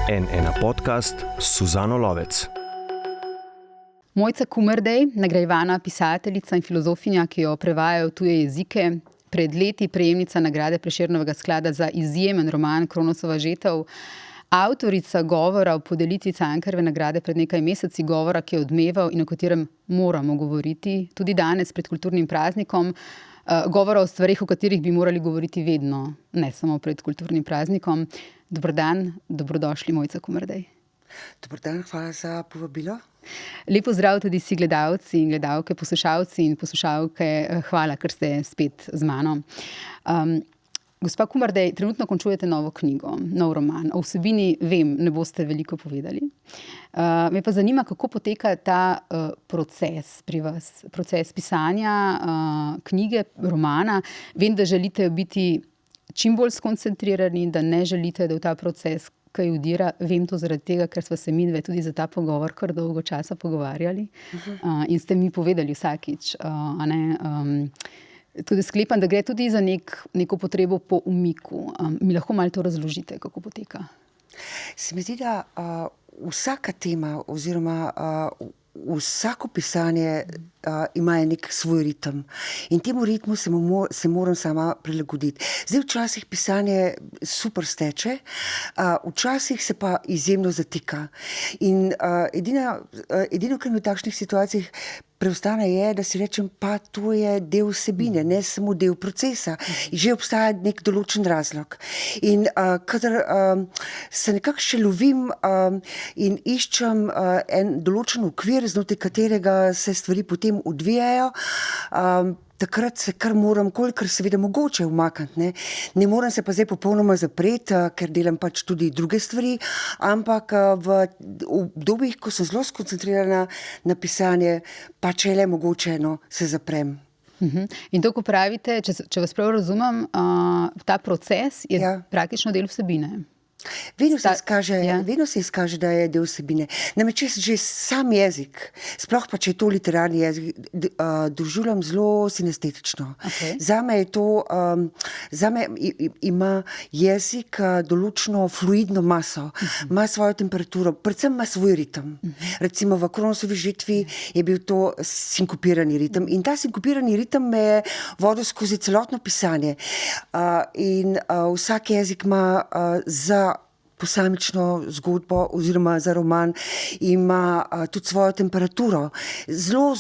N1 podcast s Suzano Lovec. Mojca Kumerdej, nagrajevana pisateljica in filozofinja, ki jo prevajajo v tuje jezike, pred leti prejemnica nagrade Prešernovega sklada za izjemen roman Kronosova žetev, avtorica govora o podelitvi Cankarjeve nagrade pred nekaj meseci, govora, ki je odmeval in o katerem moramo govoriti tudi danes pred kulturnim praznikom, govora o stvarih, o katerih bi morali govoriti vedno, ne samo pred kulturnim praznikom. Dober dan, dobrodošli, Mojca Kumerdej. Dober dan, hvala za povabilo. Lep pozdrav tudi si gledalci in gledalke, poslušalci in poslušalke. Hvala, ker ste spet z mano. Gospa Kumerdej, trenutno končujete novo knjigo, nov roman. O vsebini, vem, ne boste veliko povedali. Me pa zanima, kako poteka ta proces pri vas, proces pisanja knjige, romana. Vem, da želite biti čim bolj skoncentrirani, da ne želite, da v ta proces kaj udira. Vem to zaradi tega, ker sva se midve tudi za ta pogovor kar dolgo časa pogovarjali. In ste mi povedali vsakič, tudi sklepam, da gre tudi za neko potrebo po umiku. Mi lahko malo to razložite, kako poteka? Se mi zdi, da vsaka tema oziroma vsako pisanje ima nek svoj ritem. In temu ritmu se moram sama prilagoditi. Zdaj včasih pisanje super steče, včasih se pa izjemno zatika. In edino, kar mi v takšnih situacijah preostane, je, da si rečem, pa to je del vsebine, ne samo del procesa. Že obstaja nek določen razlog. In kadar se nekako še lovim in iščem en določen okvir, znotraj katerega se stvari potem odvijajo, takrat se kar moram, kolikor seveda mogoče umakniti. Ne moram se pa zdaj popolnoma zapreti, ker delam pač tudi druge stvari, ampak v obdobjih, ko sem zelo skoncentrirana na pisanje, pač je le mogoče, se zaprem. In to, ko pravite, če vas prav razumem, ta proces je praktično del vsebine. Vedno se izkaže, da je del vsebine. Namreč že sam jezik, sploh pa če je to literarni jezik, doživljam zelo sinestetično. Okay. Zame je to, ima jezik določeno fluidno maso, ima svojo temperaturo, predvsem ima svoj ritem. Recimo v Kronosovi žetvi je bil to sinkopirani ritem in ta sinkopirani ritem me je vodil skozi celotno pisanje. In vsak jezik ima za posamično zgodbo oziroma za roman ima tudi svojo temperaturo. Zelo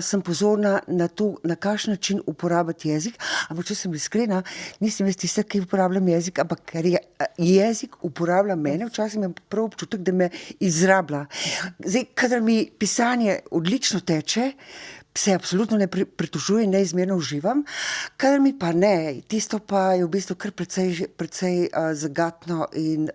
sem pozorna na to, na kakšen način uporabiti jezik, ampak če sem iskrena, nisem jaz tista, ki uporabljam jezik, ampak ker jezik uporablja mene, včasih imam prav občutek, da me izrablja. Zdaj, kadar mi pisanje odlično teče, se absolutno ne pritožujem, neizmerno uživam, kadar mi pa ne, tisto pa je v bistvu kar precej zagatno in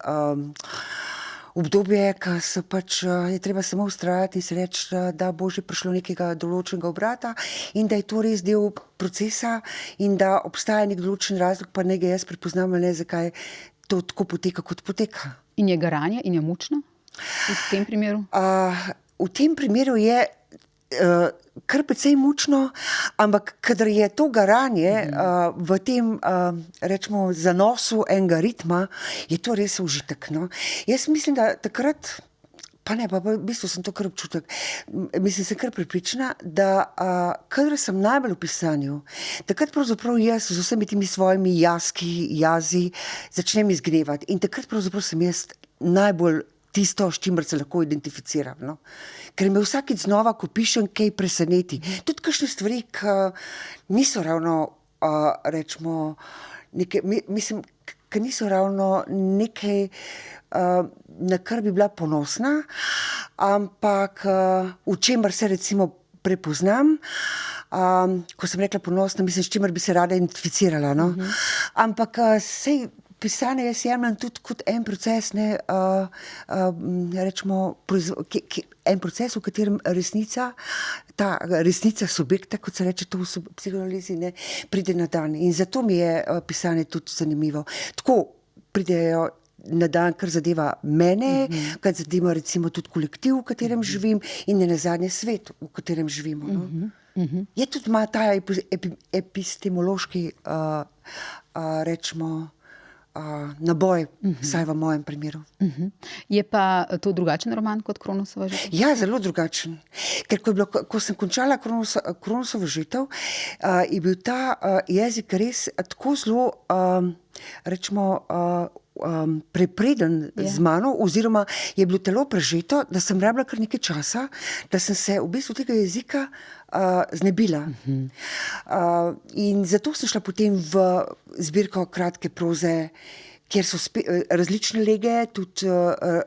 obdobje, ko se pač je treba samo vztrajati in se reči, da bo že prišlo nekega določenega obrata in da je to res del procesa in da obstaja nek določen razlog, pa ne ga jaz prepoznam, ne zakaj to tako poteka, kot poteka. In je garanje in je mučno v tem primeru? V tem primeru je kar precej mučno, ampak kadar je to garanje v tem, rečemo, zanosu enega ritma, je to res užitek. Jaz mislim, da takrat, pa v bistvu sem to kar občutek, sem kar prepričana, da kadar sem najbolj v pisanju, takrat pravzaprav jaz z vsemi temi svojimi jazi začnem izgnevati in takrat pravzaprav sem jaz najbolj tisto, s čimer se lahko identificiram. Ker me vsakič znova, ko pišem, kaj preseneti. Tudi kakšne stvari, ki niso ravno, rečemo, ki niso ravno nekaj, na kar bi bila ponosna, ampak v čemer se recimo prepoznam. Ko sem rekla ponosna, s čimer bi se rada identificirala. Ampak sej pisanje jaz jemljem tudi kot en proces, rečemo, en proces, v katerem ta resnica subjekta, kot se reče to v psihoanalizi, pride na dan. In zato mi je pisanje tudi zanimivo. Tako pridejo na dan, kar zadeva mene, kar zadeva recimo tudi kolektiv, v katerem živim in nenazadnje svet, v katerem živimo. Je tudi ima ta epistemološki, rečemo, naboj, vsaj v mojem primeru. Je pa to drugačen roman kot Kronosova žitev? Ja, zelo drugačen. Ker ko sem končala Kronosovo žitev, je bil ta jezik res tako zelo, rečemo, prepreden z mano, oziroma je bilo telo prežeto, da sem rabila kar nekaj časa, da sem se v bistvu tega jezika znebila. In zato sem šla potem v zbirko kratke proze, kjer so različne lege, tudi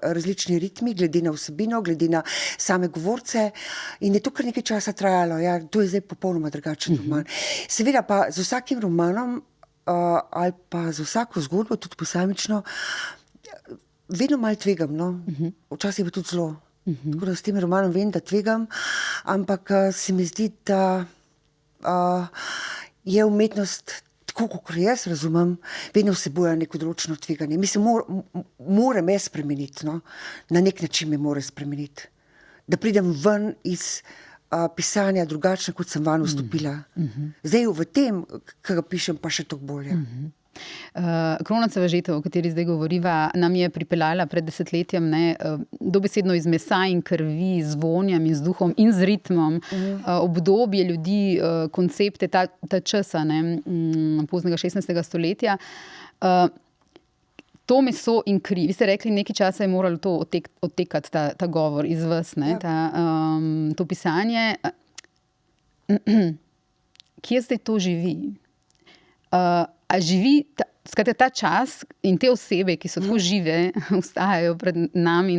različni ritmi, glede na vsebino, glede na same govorce. In je to kar nekaj časa trajalo. Ja, to je zdaj popolnoma drugačen roman. Seveda pa z vsakim romanom ali pa z vsako zgodbo, tudi posamično, vedno malo tvegam. No? Včasih je pa tudi zelo. Tako da s tem romanom vem, da tvegam, ampak se mi zdi, da je umetnost, tako kot jaz razumem, vedno vsebuje neko določeno tveganje. Mislim, mora me spremeniti, no? Na nek način me mora spremeniti. Da pridem ven iz pisanja drugačne, kot sem vanj vstopila. Zdaj v tem, ki ga pišem, pa še toliko bolje. Kronosova žitev, o kateri zdaj govoriva, nam je pripeljala pred desetletjem dobesedno iz mesa in krvi, z vonjem in z duhom in z ritmom, obdobje ljudi, koncepte ta časa, poznega 16. stoletja. To meso in kri. Vi ste rekli, nekaj časa je moralo to odtekati, ta govor iz vas, to pisanje. Kje zdaj to živi? A živi skratka ta čas in te osebe, ki so tako žive, ostajajo pred nami,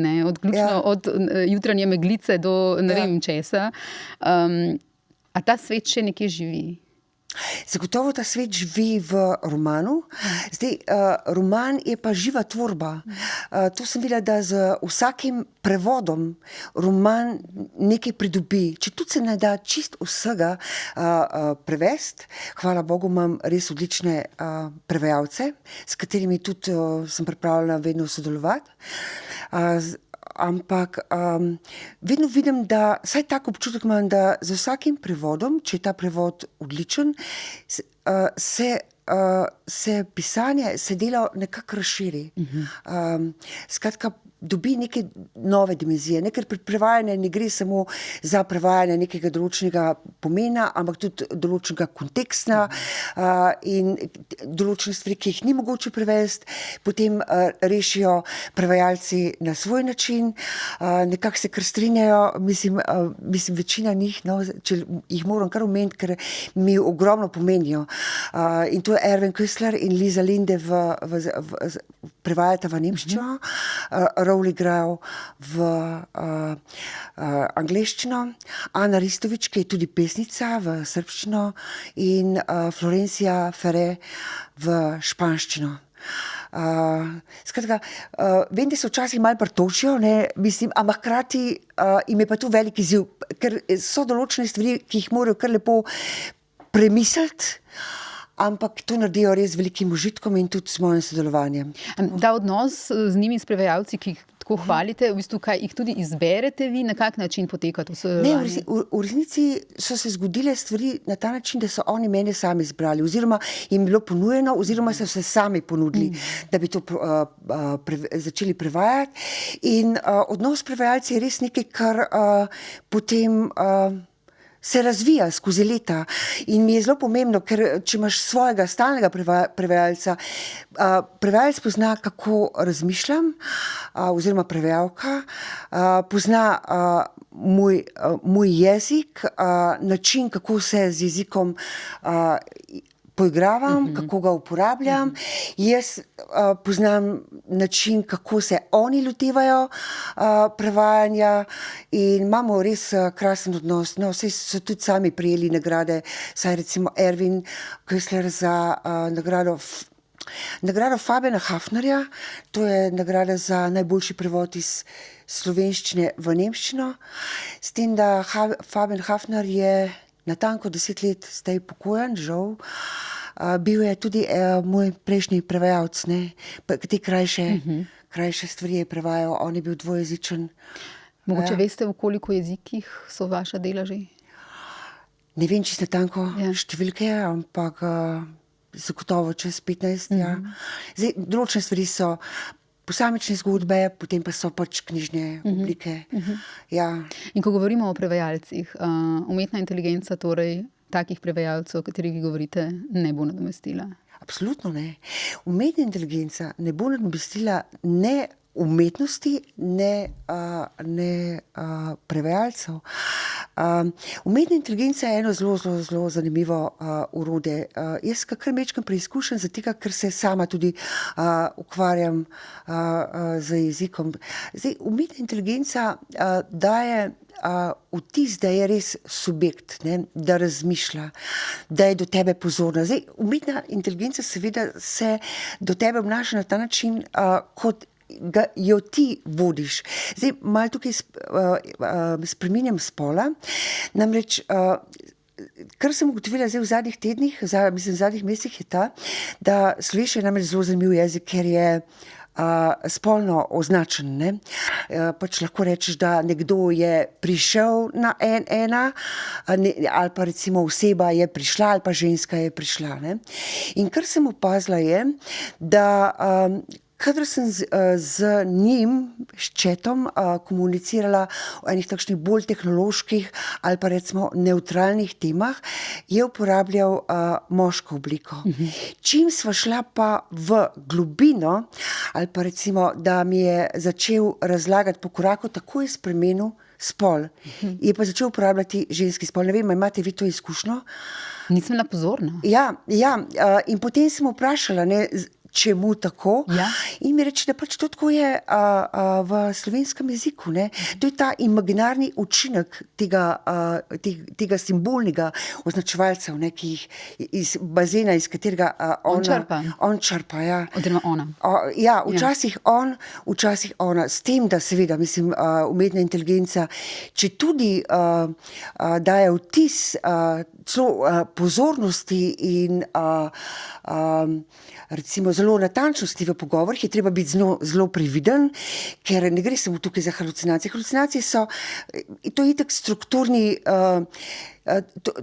od jutranje meglice do ne vem česa. A ta svet še nekje živi? Zagotovo ta svet živi v romanu. Zdaj, roman je pa živa tvorba. To sem videla, da z vsakim prevodom roman nekaj pridobi. Če tudi se ne da čist vsega prevesti, hvala Bogu, imam res odlične prevajalce, s katerimi tudi sem pripravljena vedno sodelovati. Ampak vedno vidim, da, vsaj tak občutek imam, da z vsakim prevodom, če je ta prevod odličen, se pisanje, se delo nekako razširi. Skratka, dobi neke nove dimenzije. Ker pri prevajanju ne gre samo za prevajanje nekega določenega pomena, ampak tudi določenega konteksta in določene stvari, ki jih ni mogoče prevesti, potem rešijo prevajalci na svoj način, nekako se kar strinjajo, mislim večina njih, no, če jih moram kar omeniti, ker mi ogromno pomenijo. In to je Erwin Köstler in Lisa Linde prevajata v nemščino, Rowley Grau v angleščino, Ana Ristovič, ki je tudi pesnica, v srbščino in Florencia Ferre v španščino. Skratka, vem, da se včasih malo pritožijo, ampak hkrati jim je pa to velik izziv, ker so določene stvari, ki jih morajo kar lepo premisliti, ampak to naredijo res z velikim užitkom in tudi s mojim sodelovanjem. Ta odnos z njimi, s prevajalci, ki jih tako hvalite, v bistvu kaj jih tudi izberete vi, na kak način poteka to sodelovanje? Ne, v resnici so se zgodile stvari na ta način, da so oni mene sami izbrali, oziroma jim bilo ponujeno, oziroma so se sami ponudili, da bi to začeli prevajati. In odnos s prevajalci je res nekaj, kar potem se razvija skozi leta. In mi je zelo pomembno, ker če imaš svojega stalnega prevajalca, prevajalec pozna, kako razmišljam, oziroma prevajalka, pozna moj jezik, način, kako se z jezikom poigravam, kako ga uporabljam. Jaz poznam način, kako se oni lotevajo prevajanja in imamo res krasen odnos. No, vse so tudi sami prejeli nagrade, saj recimo Erwin Köstler za nagrado Fabiana Hafnerja, to je nagrada za najboljši prevod iz slovenščine v nemščino, s tem, da Fabian Hafner je natanko 10 let zdaj pokojen, žal. Bil je tudi moj prejšnji prevajalec, te krajše stvari je prevajal, on je bil dvojezičen. Mogoče veste, v koliko jezikih so vaša dela že? Ne vem, čisto natanko številke, ampak zagotovo čez 15, ja. Zdaj, določene stvari so posamične zgodbe, potem pa so pač knjižne oblike. Ja. In ko govorimo o prevajalcih, umetna inteligenca torej takih prevajalcev, o katerih vi govorite, ne bo nadomestila? Absolutno ne. Umetna inteligenca ne bo nadomestila ne umetnosti, ne prevajalcev. Umetna inteligenca je eno zelo zanimivo orodje. Jaz kar mečkam preizkušam, zato ker se sama tudi ukvarjam z jezikom. Zdaj, umetna inteligenca daje vtis, da je res subjekt, ne, da razmišlja, da je do tebe pozorna. Zdaj, umetna inteligenca seveda se do tebe obnaša na ta način, kot jo ti vodiš. Zdaj, malo tukaj spreminjam spola, namreč kar sem ugotovila zdaj v zadnjih tednih, v zadnjih mesecih je ta, da slovenščina je namreč zelo zanimiv jezik, ker je spolno označen. Ne? Pač lahko rečeš, da nekdo je prišel na ena, ali pa recimo oseba je prišla, ali pa ženska je prišla. Ne? In kar sem opazila je, da kadar sem z njim, s chatom, komunicirala o enih takšnih bolj tehnoloških ali pa recimo nevtralnih temah, je uporabljal moško obliko. Čim sva šla pa v globino, ali pa recimo, da mi je začel razlagati po koraku, tako je spremenil spol. Je pa začel uporabljati ženski spol. Ne vem, imate vi to izkušnjo? Nisem bila pozorna. Ja, in potem sem vprašala, ne, čemu tako, Ja. In mi reče, da pač to tako je v slovenskem jeziku. Ne? To je ta imaginarni učinek tega simbolnega označevalcev, ne, ki jih iz bazena, iz katerega On črpa. On črpa, ja. Oziroma ona. Ja, včasih on, včasih ona. S tem, da seveda, mislim, umetna inteligenca, če tudi daje vtis celo pozornosti in recimo zelo natančnosti v pogovorih, je treba biti zelo previden, ker ne gre samo tukaj za halucinacije. Halucinacije so, to je itak strukturni,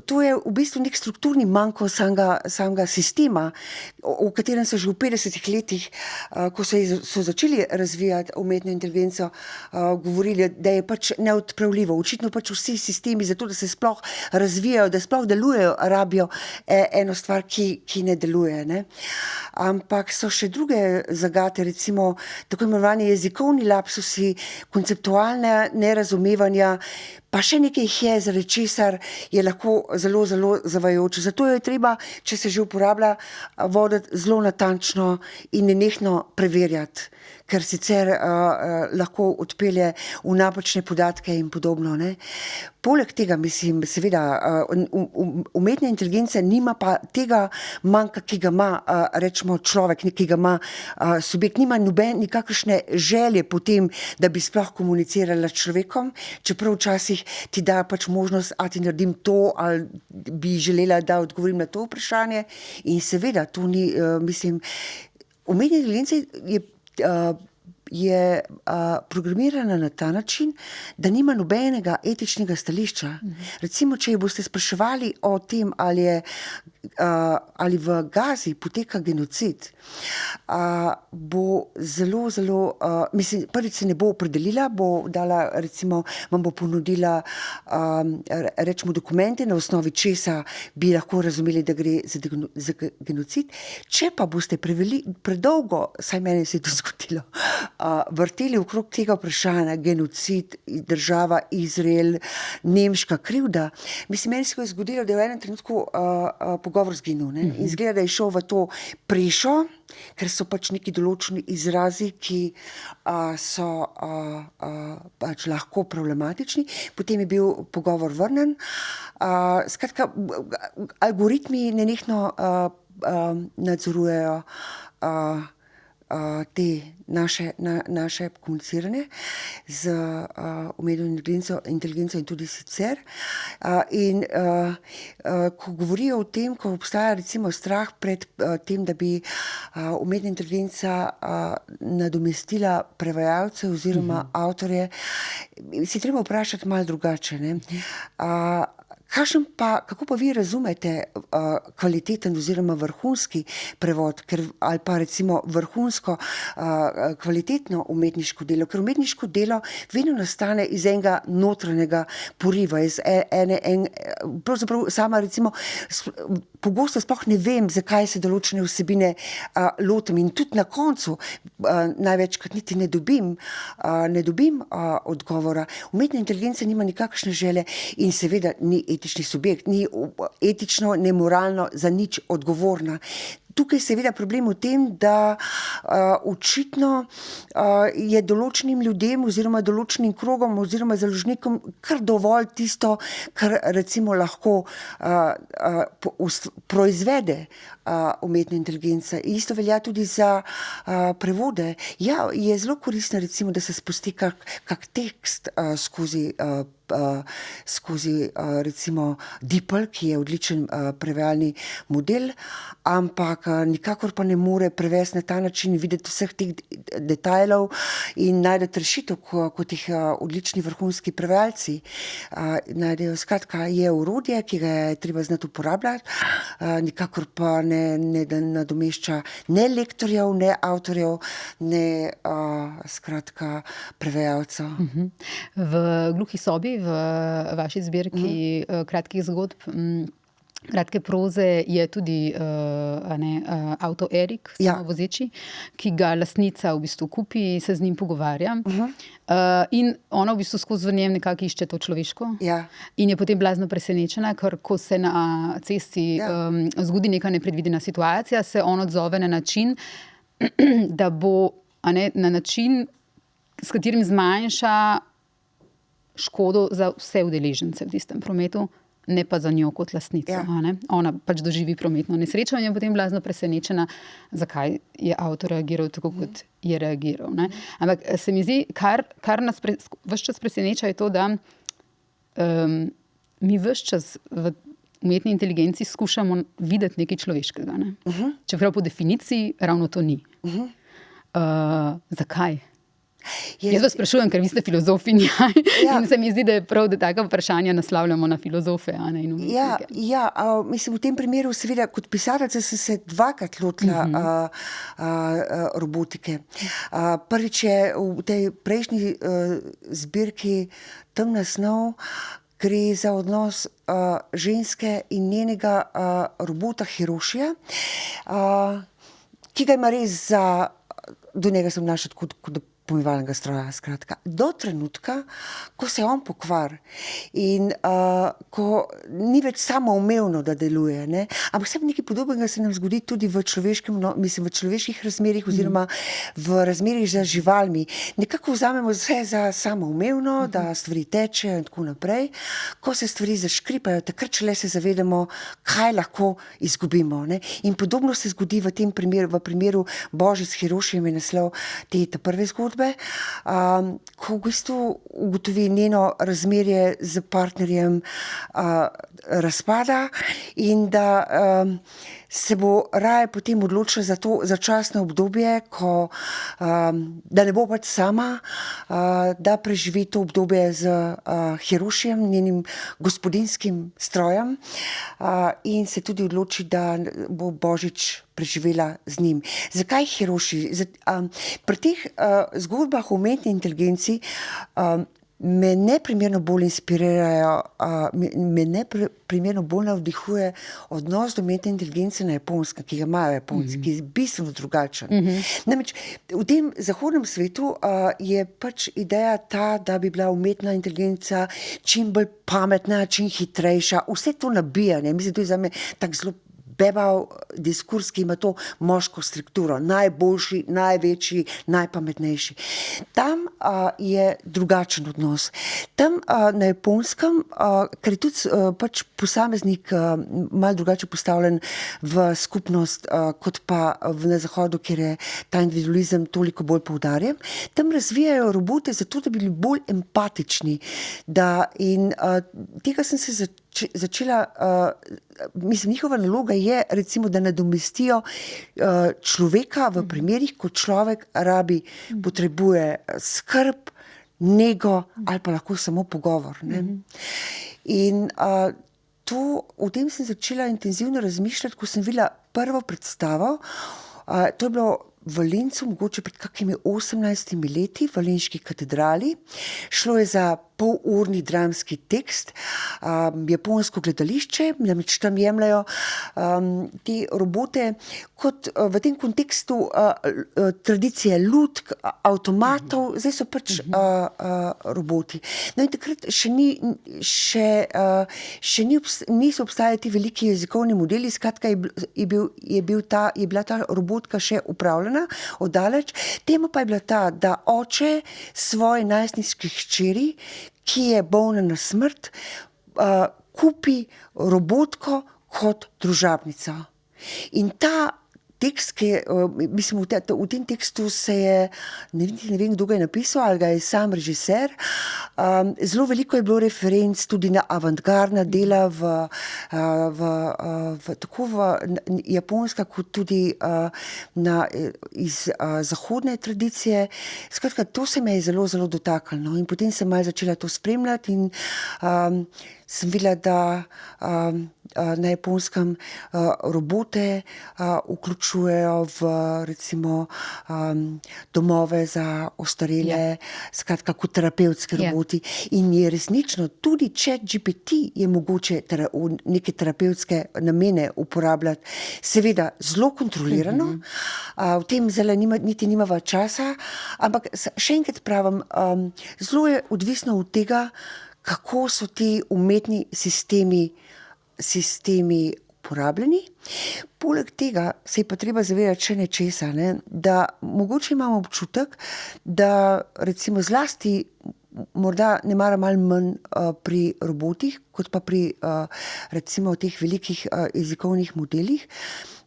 to je v bistvu nek strukturni manko samega sistema, o katerem so že v 50 letih, ko so začeli razvijati umetno inteligenco, govorili, da je pač neodpravljivo. Očitno pač vsi sistemi, zato da se sploh razvijajo, da sploh delujejo, rabijo eno stvar, ki ne deluje. Ne? Ampak so še druge zagate, recimo tako imenovani jezikovni lapsusi, konceptualne nerazumevanja, pa še nekaj jih je, zaradi česar je lahko zelo zavajajoče. Zato je treba, če se že uporablja, voditi zelo natančno in nenehno preverjati, ker sicer lahko odpelje v napačne podatke in podobno. Ne? Poleg tega, mislim, seveda, umetna inteligenca nima pa tega manjka, ki ga ima, rečemo, človek, ki ga ima subjekt, nima nikakršne želje po tem, da bi sploh komunicirala s človekom, čeprav včasih ti da pač možnost, a ti naredim to, ali bi želela, da odgovorim na to vprašanje. In seveda, to ni, mislim, umetna inteligenca je programirana na ta način, da nima nobenega etičnega stališča. Recimo, če jo boste spraševali o tem, ali v Gazi poteka genocid, bo zelo, mislim, prvič se ne bo opredelila, bo dala, recimo, vam bo ponudila, rečemo, dokumente, na osnovi česa bi lahko razumeli, da gre za genocid. Če pa boste predolgo, saj meni se je to zgodilo, vrteli okrog tega vprašanja, genocid, država Izrael, nemška krivda. Mislim, meni se je zgodilo, da je v enem trenutku pogovor zginil. Ne? In izgleda, da je šel v to prešo, ker so pač neki določeni izrazi, ki so pač lahko problematični. Potem je bil pogovor vrnen. Skratka, algoritmi nenehno nadzorujejo te naše komuniciranje z umetno inteligenco in tudi sicer. In ko govorijo o tem, ko obstaja recimo strah pred tem, da bi umetna inteligenca nadomestila prevajalce oziroma avtorje, si treba vprašati malo drugače. Ne? Kako pa vi razumete kvaliteten oziroma vrhunski prevod, ali pa recimo vrhunsko kvalitetno umetniško delo? Ker umetniško delo vedno nastane iz enega notranjega poriva, iz pravzaprav sama recimo pogosto sploh ne vem, zakaj se določene vsebine lotim, in tudi na koncu največkrat niti ne dobim odgovora. Umetna inteligenca nima nikakršne želje in seveda ni etični subjekt, ni etično, ne moralno za nič odgovorna. Tukaj je seveda problem v tem, da očitno je določenim ljudem oziroma določenim krogom oziroma založnikom kar dovolj tisto, kar recimo lahko proizvede umetna inteligenca. Isto velja tudi za prevode. Ja, je zelo koristno recimo, da se spusti kak tekst skozi recimo DeepL, ki je odličen prevajalni model, ampak nikakor pa ne more prevesti na ta način, videti vseh teh detajlov in najti rešitev, kot jih odlični vrhunski prevajalci najdejo. Skratka, je orodje, ki ga je treba znati uporabljati, nikakor pa ne nadomešča ne lektorjev, ne avtorjev, ne skratka prevajalcev. V Gluhi sobi, v vaši zbirki kratkih zgodb, kratke proze, je tudi avto Erik, samovozeči, ki ga lastnica v bistvu kupi, se z njim pogovarja. In ona v bistvu skozi v njem nekako išče to človeško. In je potem blazno presenečena, ker ko se na cesti zgodi neka nepredvidena situacija, se on odzove na način, da bo na način, s katerim zmanjša škodo za vse udeležence v tistem prometu, ne pa za njo kot lastnico. Ona pač doživi prometno nesrečo in je potem blazno presenečena, zakaj je avto reagiral tako, kot je reagiral. Ampak se mi zdi, kar nas ves čas preseneča, je to, da mi ves čas v umetni inteligenci skušamo videti nekaj človeškega. Čeprav po definiciji ravno to ni. Zakaj? Jaz vas sprašujem, ker vi ste filozofinja in se mi zdi, da je prav, da taka vprašanja naslavljamo na filozofe in umetnike. Mislim, v tem primeru seveda kot pisateljica sem se dvakrat lotila robotike. Prvič je v tej prejšnji zbirki Temna snov, gre za odnos ženske in njenega robota Hirošija, ki ga ima res do njega sem našla kot pomivalnega stroja, skratka. Do trenutka, ko se on pokvari in ko ni več samoumevno, da deluje, ampak vse nekaj podobnega se nam zgodi tudi v človeških razmerjih oziroma v razmerjih z živalmi. Nekako vzamemo vse za samoumevno, da stvari tečejo in tako naprej. Ko se stvari zaškripajo, takrat šele se zavedamo, kaj lahko izgubimo. In podobno se zgodi v tem primeru, v primeru Božic Hirošijem je naslov te prve zgodbe, ko v bistvu ugotovi njeno razmerje z partnerjem razpada in da se bo raje potem odločila za to začasno obdobje, da ne bo pač sama, da preživi to obdobje z Hirošijem, njenim gospodinskim strojem, in se tudi odloči, da bo Božič preživela z njim. Zakaj Hiroši? Pri teh zgodbah o umetni inteligenci me neprimerno bolj inspirirajo, me neprimerno bolj navdihuje odnos do umetne inteligence na Japonskem, ki ga imajo Japonci, ki je bistveno drugačen. Namreč v tem zahodnem svetu je pač ideja ta, da bi bila umetna inteligenca čim bolj pametna, čim hitrejša, vse to nabijanje. Mislim, to je zame tak zelo bebav diskurs, ki ima to moško strukturo, najboljši, največji, najpametnejši. Tam je drugačen odnos. Tam na Japonskem, ker je tudi pač posameznik malo drugače postavljen v skupnost, kot pa na Zahodu, kjer je ta individualizem toliko bolj poudarjen, tam razvijajo robote zato, da bi bili bolj empatični. In tega sem se začela, njihova naloga je recimo, da nadomestijo človeka v primerih, ko človek potrebuje skrb, nego ali pa lahko samo pogovor. In o tem sem začela intenzivno razmišljati, ko sem videla prvo predstavo. To je bilo v Lincu, mogoče pred kakimi 18 leti, v Linški katedrali. Šlo je za polurni dramski tekst, japonsko gledališče, namreč tam jemljajo te robote kot v tem kontekstu tradicije lutk, avtomatov, zdaj so pač roboti. No in takrat niso obstajali ti veliki jezikovni modeli, skratka je bila ta robotka še upravljena oddaleč. Tema pa je bila ta, da oče svoje najstniški hčeri, ki je bolna na smrt, kupi robotko kot družabnico. In ta tekst, ki je, mislim, v tem tekstu se je, ne vem, kdo ga je napisal, ali ga je sam režiser, zelo veliko je bilo referenc tudi na avantgardna dela tako v japonska, kot tudi iz zahodne tradicije. Skratka, to se me je zelo, zelo dotaknilo. No? In potem sem malo začela to spremljati in sem videla, da na Japonskem robote vključujejo v recimo domove za ostarele, skratka kot terapevtski roboti. In je resnično, tudi ChatGPT je mogoče v neke terapevtske namene uporabljati, seveda zelo kontrolirano, v tem zdaj niti nimava časa, ampak še enkrat pravim, zelo je odvisno od tega, kako so ti umetni sistemi uporabljeni. Poleg tega se je pa treba zavedati še nečesa, da mogoče imamo občutek, da recimo zlasti morda ne mara malo manj pri robotih, kot pa pri recimo teh velikih jezikovnih modelih,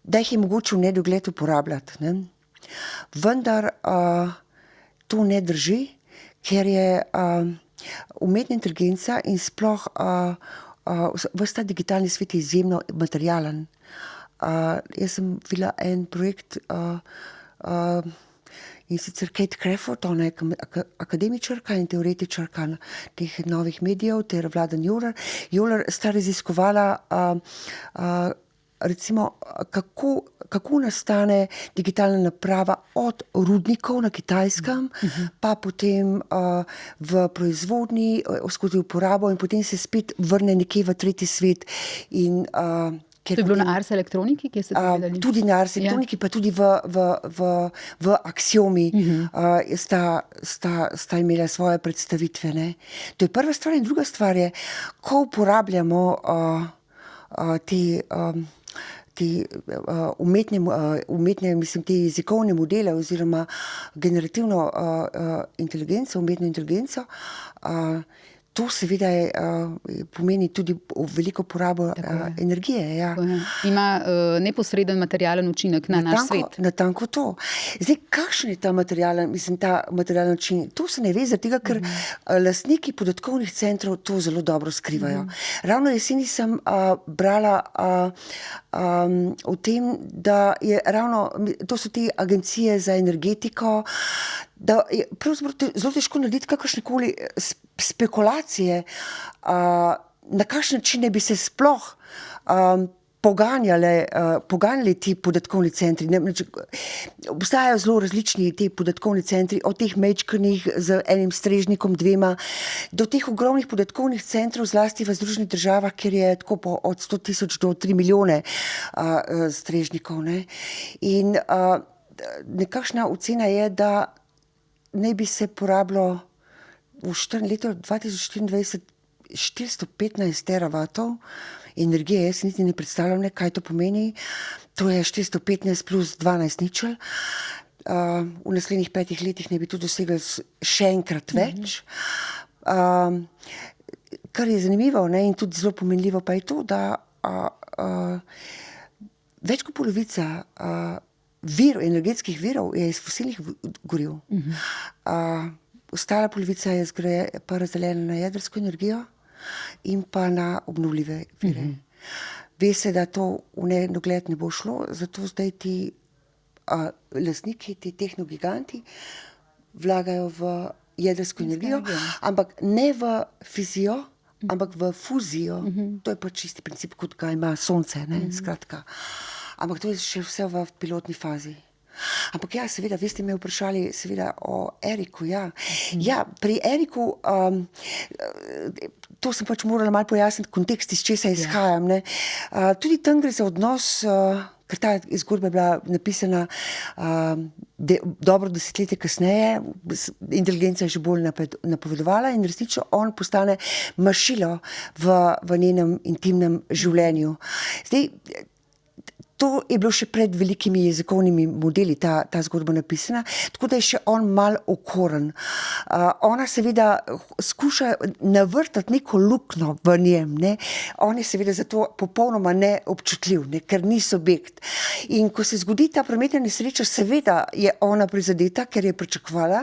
da jih je mogoče v nedogled uporabljati. Ne? Vendar to ne drži, ker je umetna inteligenca in sploh ves ta digitalni svet je izjemno materialen. Jaz sem videla en projekt in sicer Kate Crawford, ona je akademičarka in teoretičarka teh novih medijev, ter Vladan Joler sta raziskovala recimo, kako nastane digitalna naprava od rudnikov na Kitajskem, pa potem v proizvodnji, skozi uporabo in potem se spet vrne nekje v tretji svet. In, to je bilo na Ars Elektroniki, kje ste to videli? Tudi na Ars Elektroniki, pa tudi v Axiomi sta imela svoje predstavitve. Ne? To je prva stvar in druga stvar je, ko uporabljamo te umetne, mislim, te jezikovne modele oziroma generativno inteligenco, umetno inteligenco, to seveda pomeni tudi veliko porabo energije. Ja. Ima neposreden materialen učinek na naš svet. Natanko to. Zdaj, kakšen je ta materialen učinek? To se ne ve, zaradi tega, ker lastniki podatkovnih centrov to zelo dobro skrivajo. Ravno jeseni sem brala o tem, da je ravno, to so te agencije za energetiko, da je pravzaprav zelo težko narediti kakršnekoli spekulacije, na kakšen način ne bi se sploh poganjali ti podatkovni centri. Obstajajo zelo različni ti podatkovni centri, od teh majčkenih z enim strežnikom, dvema, do teh ogromnih podatkovnih centrov, zlasti v Združenih državah, kjer je tako od 100,000 do 3 milijone strežnikov. Ne? In nekakšna ocena je, da naj bi se porabilo v letu 2024 415 teravatov energije. Jaz niti ne predstavljam, kaj to pomeni. To je 415 plus 12 ničel. V naslednjih 5 letih ne bi to dosegli še enkrat več. Kar je zanimivo, ne, in tudi zelo pomenljivo pa je to, da več kot polovica energetskih virov je iz fosilnih goriv. Ostala polovica je pa razdeljena na jedrsko energijo in pa na obnovljive vire. Ve se, da to v nedogled ne bo šlo, zato zdaj ti lastniki, ti tehnogiganti vlagajo v jedrsko energijo, ampak ne v fizijo, ampak v fuzijo, to je pač čisti princip, kot ga ima sonce, ne, skratka. Ampak to je še vse v pilotni fazi. Ampak ja, seveda, vi ste me vprašali seveda o Eriku, ja. Ja, pri Eriku, to sem pač morala malo pojasniti, kontekst, iz česa izhajam, ne. Tudi tam gre za odnos, ker ta zgodba je bila napisana dobro desetletje kasneje, inteligenca je že bolj napovedovala in resnično on postane mašilo v njenem intimnem življenju. Zdaj, to je bilo še pred velikimi jezikovnimi modeli, ta zgodba napisana, tako da je še on malo okoren. Ona seveda skuša navrtati neko luknjo v njem, ne. On je seveda zato popolnoma neobčutljiv, ne, ker ni subjekt. In ko se zgodi ta prometna nesreča, seveda je ona prizadeta, ker je pričakovala,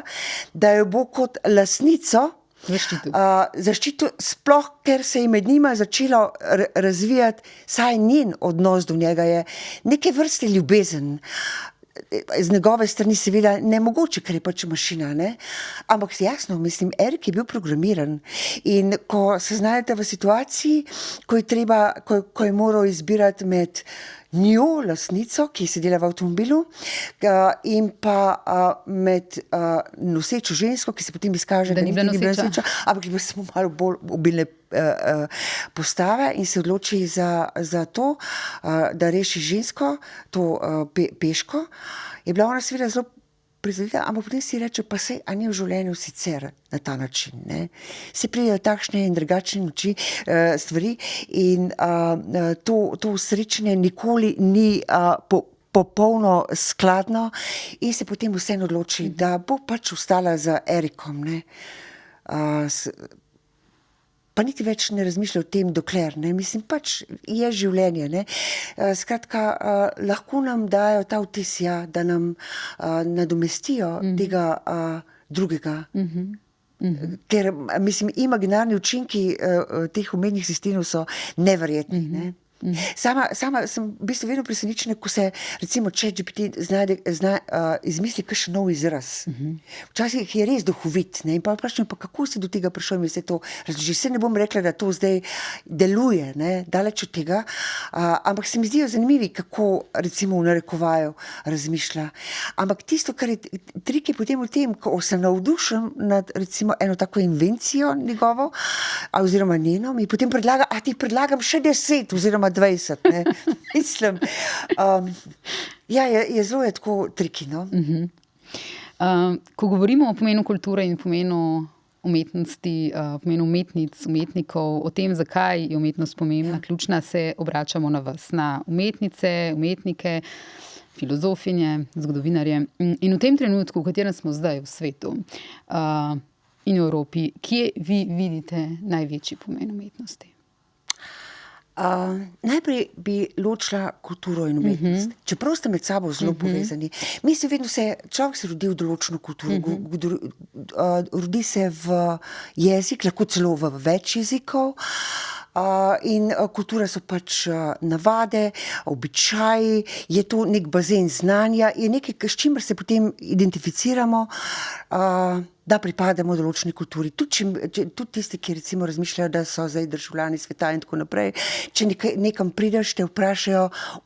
da jo bo kot lastnico zaščitil, sploh ker se je med njima začelo razvijati, saj njen odnos do njega je neke vrste ljubezen. Z njegove strani seveda nemogoče, ker je pač mašina, ne? Ampak jasno, mislim, Erik je bil programiran in ko se znajdete v situaciji, ko je moral izbirati med njo, lastnico, ki je sedela v avtomobilu, in pa med nosečo žensko, ki se potem izkaže, da ni bila noseča, ampak je bila samo malo bolj obilne postave in se odloči za to, da reši žensko, to peško. Je bila ona seveda zelo prizadeta, ampak potem si reče, pa sej, a ni v življenju sicer na ta način, ne. Se pridejo takšne in drugačne stvari in to srečanje nikoli ni popolno skladno in se potem vseeno odloči, da bo pač ostala z Erikom, ne. Pa niti več ne razmišlja o tem, dokler, ne, mislim, pač je življenje, ne. Skratka, lahko nam dajo ta vtis, ja, da nam nadomestijo tega drugega. Ker, mislim, imaginarni učinki teh umetnih sistemov so neverjetni, ne. Sama sem v bistvu vedno presenečena, ko se recimo ChatGPT izmisli kakšen nov izraz. Včasih je res duhovit, ne, in pa vprašam, pa kako si do tega prišel, mi se to razloži. Se ne bom rekla, da to zdaj deluje, ne, daleč od tega, ampak se mi zdijo zanimivi, kako recimo v narekovaju razmišlja. Ampak tisto, kar je trik je potem v tem, ko se navdušim nad recimo eno tako invencijo njegovo, oziroma njeno, mi potem predlaga, ti predlagam še 10 oziroma 20, ne. Mislim, ja, je zelo je tako triki, no. Ko govorimo o pomenu kulture in pomenu umetnosti, pomenu umetnic, umetnikov, o tem, zakaj je umetnost pomembna, ključna, se obračamo na vas, na umetnice, umetnike, filozofinje, zgodovinarje. In v tem trenutku, v katerem smo zdaj v svetu in v Evropi, kje vi vidite največji pomen umetnosti? Najprej bi ločila kulturo in umetnost. Čeprav ste med sabo zelo povezani. Mislim, vedno človek se rodi v določeno kulturo, rodi se v jezik, lahko celo v več jezikov. In kultura so pač navade, običaji, je to nek bazen znanja, je nekaj, s čimer se potem identificiramo, da pripadamo določeni kulturi. Tudi tisti, ki recimo razmišljajo, da so zdaj državljani sveta in tako naprej, če nekam prideš, te vprašajo,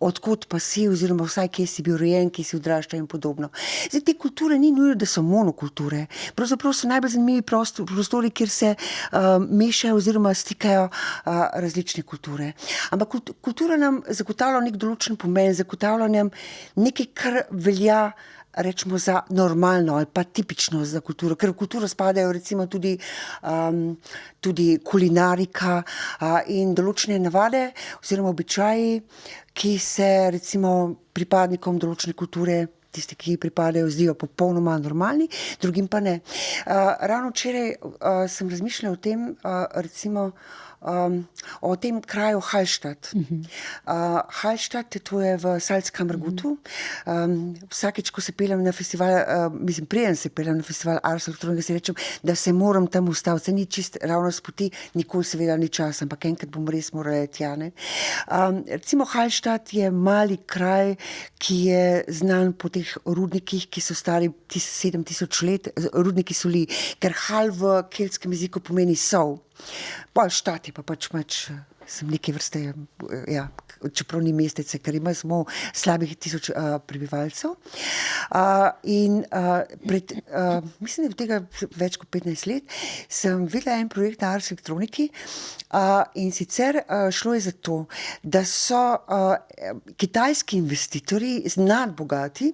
odkot pa si, oziroma vsaj kje si bil rojen, kje si odraščal in podobno. Zdaj, te kulture ni nujno, da so monokulture. Pravzaprav so najbolj zanimivi prostori, kjer se mešajo oziroma stikajo različne kulture. Ampak kultura nam zagotavlja nek določen pomen, zagotavlja nam nekaj, kar velja rečemo za normalno ali pa tipično za kulturo, ker v kulturo spadajo recimo tudi kulinarika in določene navade oziroma običaji, ki se recimo pripadnikom določene kulture, tisti, ki pripadajo, zdijo popolnoma normalni, drugim pa ne. Ravno včeraj sem razmišljala o tem, recimo o tem kraju Hallstatt. Hallstatt, to je v Salzkammergutu. Vsakič, ko se peljem na festival, preden se peljem na festival Ars Electronica, si rečem, da se moram tam ustaviti. Se ni čist ravno s poti, nikoli seveda ni čas, ampak enkrat bom res morala tja, ne. Recimo Hallstatt je mali kraj, ki je znan po teh rudnikih, ki so stari 7000 let, rudniki soli, ker hal v keltskem jeziku pomeni sol. Pol štat je pa pač sem neke vrste, ja, čeprav ni mestece, ker ima samo slabih 1000 prebivalcev. Mislim, da je od tega več kot 15 let, sem videla en projekt na Ars elektroniki, in sicer šlo je za to, da so kitajski investitorji, nadbogati,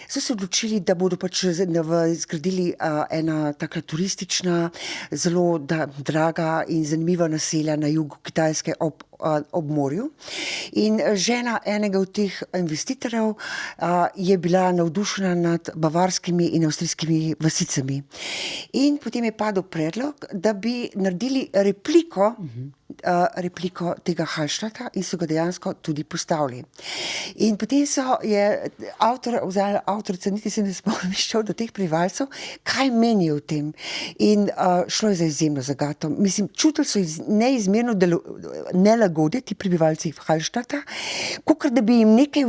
so se odločili, da bodo pač zgradili ena taka turistična, zelo draga in zanimiva naselja na jugu Kitajske ob morju. In žena enega od teh investitorjev je bila navdušena nad bavarskimi in avstrijskimi vasicami. In potem je padel predlog, da bi naredili repliko tega Hallstatta in so ga dejansko tudi postavili. In potem je avtorica, niti se ne spomnim, šel do teh prebivalcev, kaj menijo o tem. In šlo je za izjemno zagato. Mislim, čutili so neizmerno nelagodje ti prebivalci Hallstatta, kakor da bi jim nekaj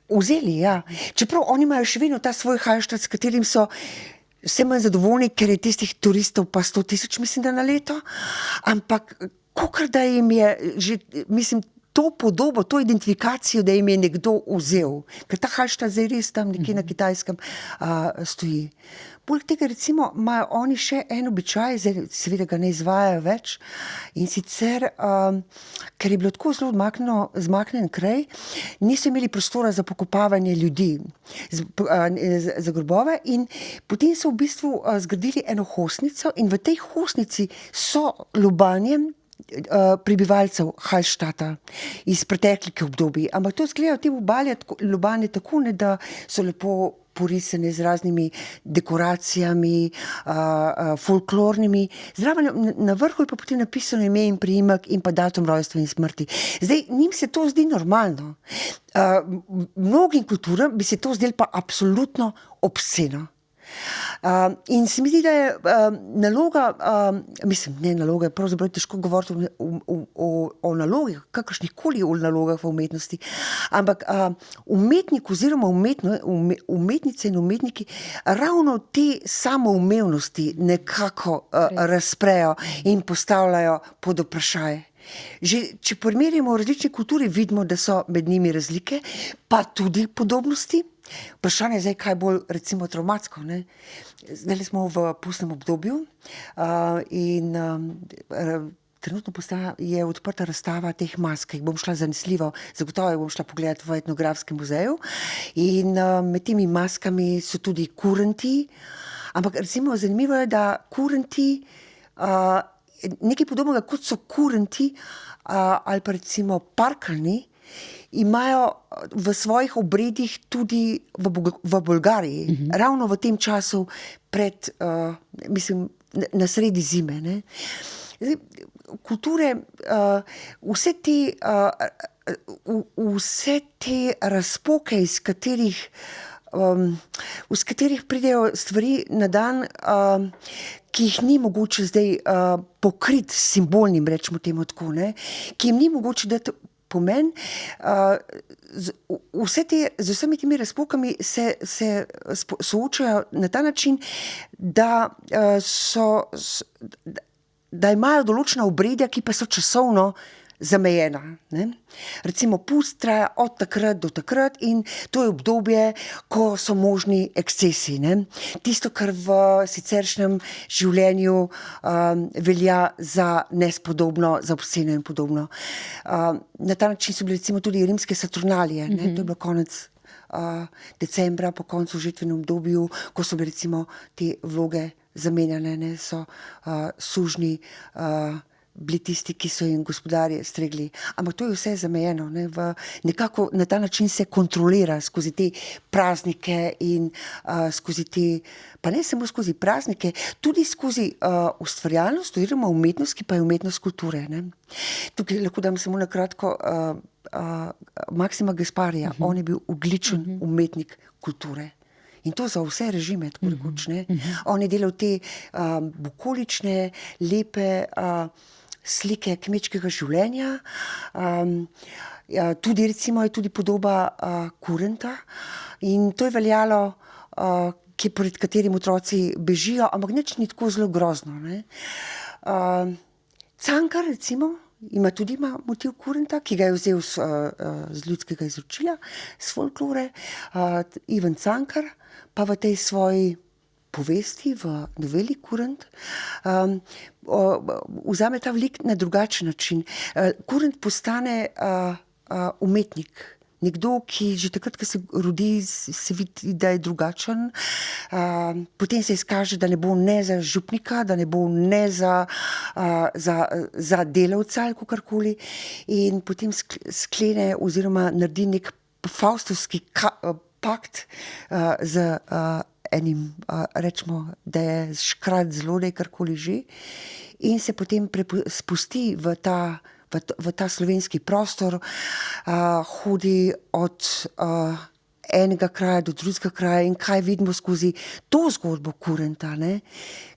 vzeli, ja. Čeprav oni imajo še vedno ta svoj Hallstatt, s katerim so vse manj zadovoljni, ker je tistih turistov pa 100 000, mislim, da na leto, ampak kakor da jim je že, mislim, to podobo, to identifikacijo, da jim je nekdo vzel. Ker ta Hallstatt zdaj res tam nekje na Kitajskem stoji. Poleg tega recimo imajo oni še en običaj, zdaj seveda ga ne izvajajo več, in sicer, ker je bilo tako zelo zmaknjen kraj, niso imeli prostora za pokopavanje ljudi, za grobove, in potem so v bistvu zgradili eno hostnico in v tej hostnici so lobanjem prebivalcev Hallstatta iz preteklih obdobij. Ampak to izgledajo te lobanje tako, da so lepo porisane z raznimi dekoracijami, folklornimi. Zraven na vrhu je pa potem napisano ime in priimek in pa datum rojstva in smrti. Zdaj, njim se to zdi normalno. Mnogim kulturam bi se to zdelo pa absolutno obsceno. In se mi zdi, da je naloga, pravzaprav je težko govoriti o nalogih, kakršnihkoli o nalogah v umetnosti, ampak umetnik oziroma umetnice in umetniki ravno te samoumevnosti nekako razprejo in postavljajo pod vprašaj. Že, če primerjamo različne kulture, vidimo, da so med njimi razlike, pa tudi podobnosti. Vprašanje je zdaj, kaj bolj recimo travmatsko, ne? Zdaj smo v pustnem obdobju in trenutno je odprta razstava teh mask, ki bom šla zanesljivo, zagotovo bom šla pogledati v etnografskem muzeju, in med temi maskami so tudi kuranti, ampak recimo zanimivo je, da kuranti, nekaj podobnega kot so kuranti ali pa recimo parkeljni, imajo v svojih obredih tudi v Bolgariji, ravno v tem času pred, mislim, na sredi zime, ne. Zdaj, kulture, vse te razpoke, iz katerih pridejo stvari na dan, ki jih ni mogoče zdaj pokriti s simbolnim, rečemo temu tako, ne, ki jim ni mogoče dati pomen, z vsemi temi razpokami se soočajo na ta način, da da imajo določena obredja, ki pa so časovno zamejena, ne. Recimo pust traja od takrat do takrat in to je obdobje, ko so možni ekscesi, ne. Tisto, kar v siceršnjem življenju velja za nespodobno, za obsceno in podobno. Na ta način so bile recimo tudi rimske saturnalije, ne. To je bilo konec decembra, po koncu žetvenem obdobju, ko so bile recimo te vloge zamenjane, ne, so sužnji bili tisti, ki so jim gospodarje stregli. Ampak to je vse zamejeno, ne, nekako na ta način se kontrolira skozi te praznike in skozi te, pa ne samo skozi praznike, tudi skozi ustvarjalnost oziroma umetnost, ki pa je umetnost kulture, ne. Tukaj lahko dam samo na kratko Maksima Gasparija. On je bil odličen umetnik kulture. In to za vse režime, tako rekoč, ne. On je delal te bukolične, lepe slike kmečkega življenja. Tudi recimo je tudi podoba kurenta in to je veljalo, pred katerim otroci bežijo, ampak nič ni tako zelo grozno, ne. Cankar, recimo, ima motiv kurenta, ki ga je vzel z ljudskega izročila, z folklore. Ivan Cankar pa v tej svoji povesti, v noveli Kurent, vzame ta lik na drugačen način. Kurent postane umetnik. Nekdo, ki že takrat, ko se rodi, se vidi, da je drugačen. Potem se izkaže, da ne bo ne za župnika, da ne bo ne za delavca ali kakorkoli. In potem sklene oziroma naredi nek faustovski pakt z enim, rečemo, da je škrat zlodej, karkoli že. In se potem spusti v ta slovenski prostor, hodi od enega kraja do drugega kraja in kaj vidimo skozi to zgodbo Kurenta, ne?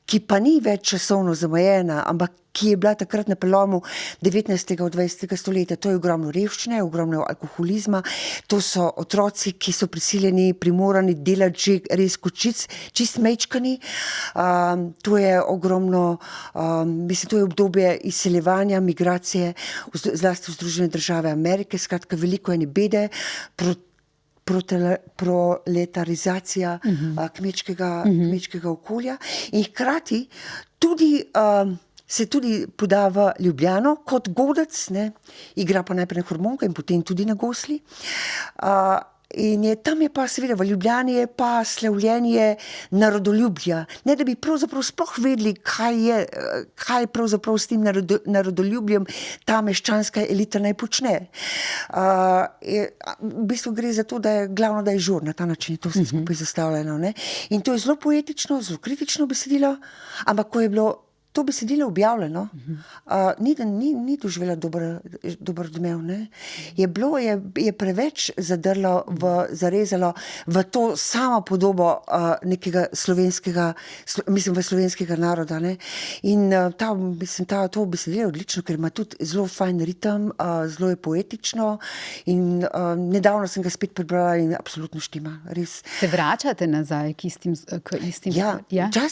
Ki pa ni več časovno zamejena, ampak ki je bila takrat na prelomu 19. in 20. stoletja. To je ogromno revščine, ogromno alkoholizma, to so otroci, ki so prisiljeni, primorani delati že res kočic, čist mečkani. To je ogromno, to je obdobje izseljevanja, migracije, zlasti v Združene države Amerike, skratka veliko ene bede, proletarizacija kmečkega okolja in hkrati se tudi poda v Ljubljano kot godec, ne, igra pa najprej na harmoniko in potem tudi na gosli. In tam je pa seveda v Ljubljani je pa slavljenje narodoljubja. Ne da bi pravzaprav sploh vedeli, kaj pravzaprav s tem narodoljubljem ta meščanska elita naj počne. V bistvu gre za to, da je glavno, da je žur, na ta način je to vse skupaj zastavljeno. Ne? In to je zelo poetično, zelo kritično besedilo, ampak ko je bilo to besedilo objavljeno, ni doživela dober odmev. Je preveč zarezalo v to samo podobo nekega slovenskega naroda. Ne? In to besedilo je odlično, ker ima tudi zelo fajn ritem, zelo je poetično in nedavno sem ga spet prebrala in absolutno štima. Res. Se vračate nazaj k istim? Ja?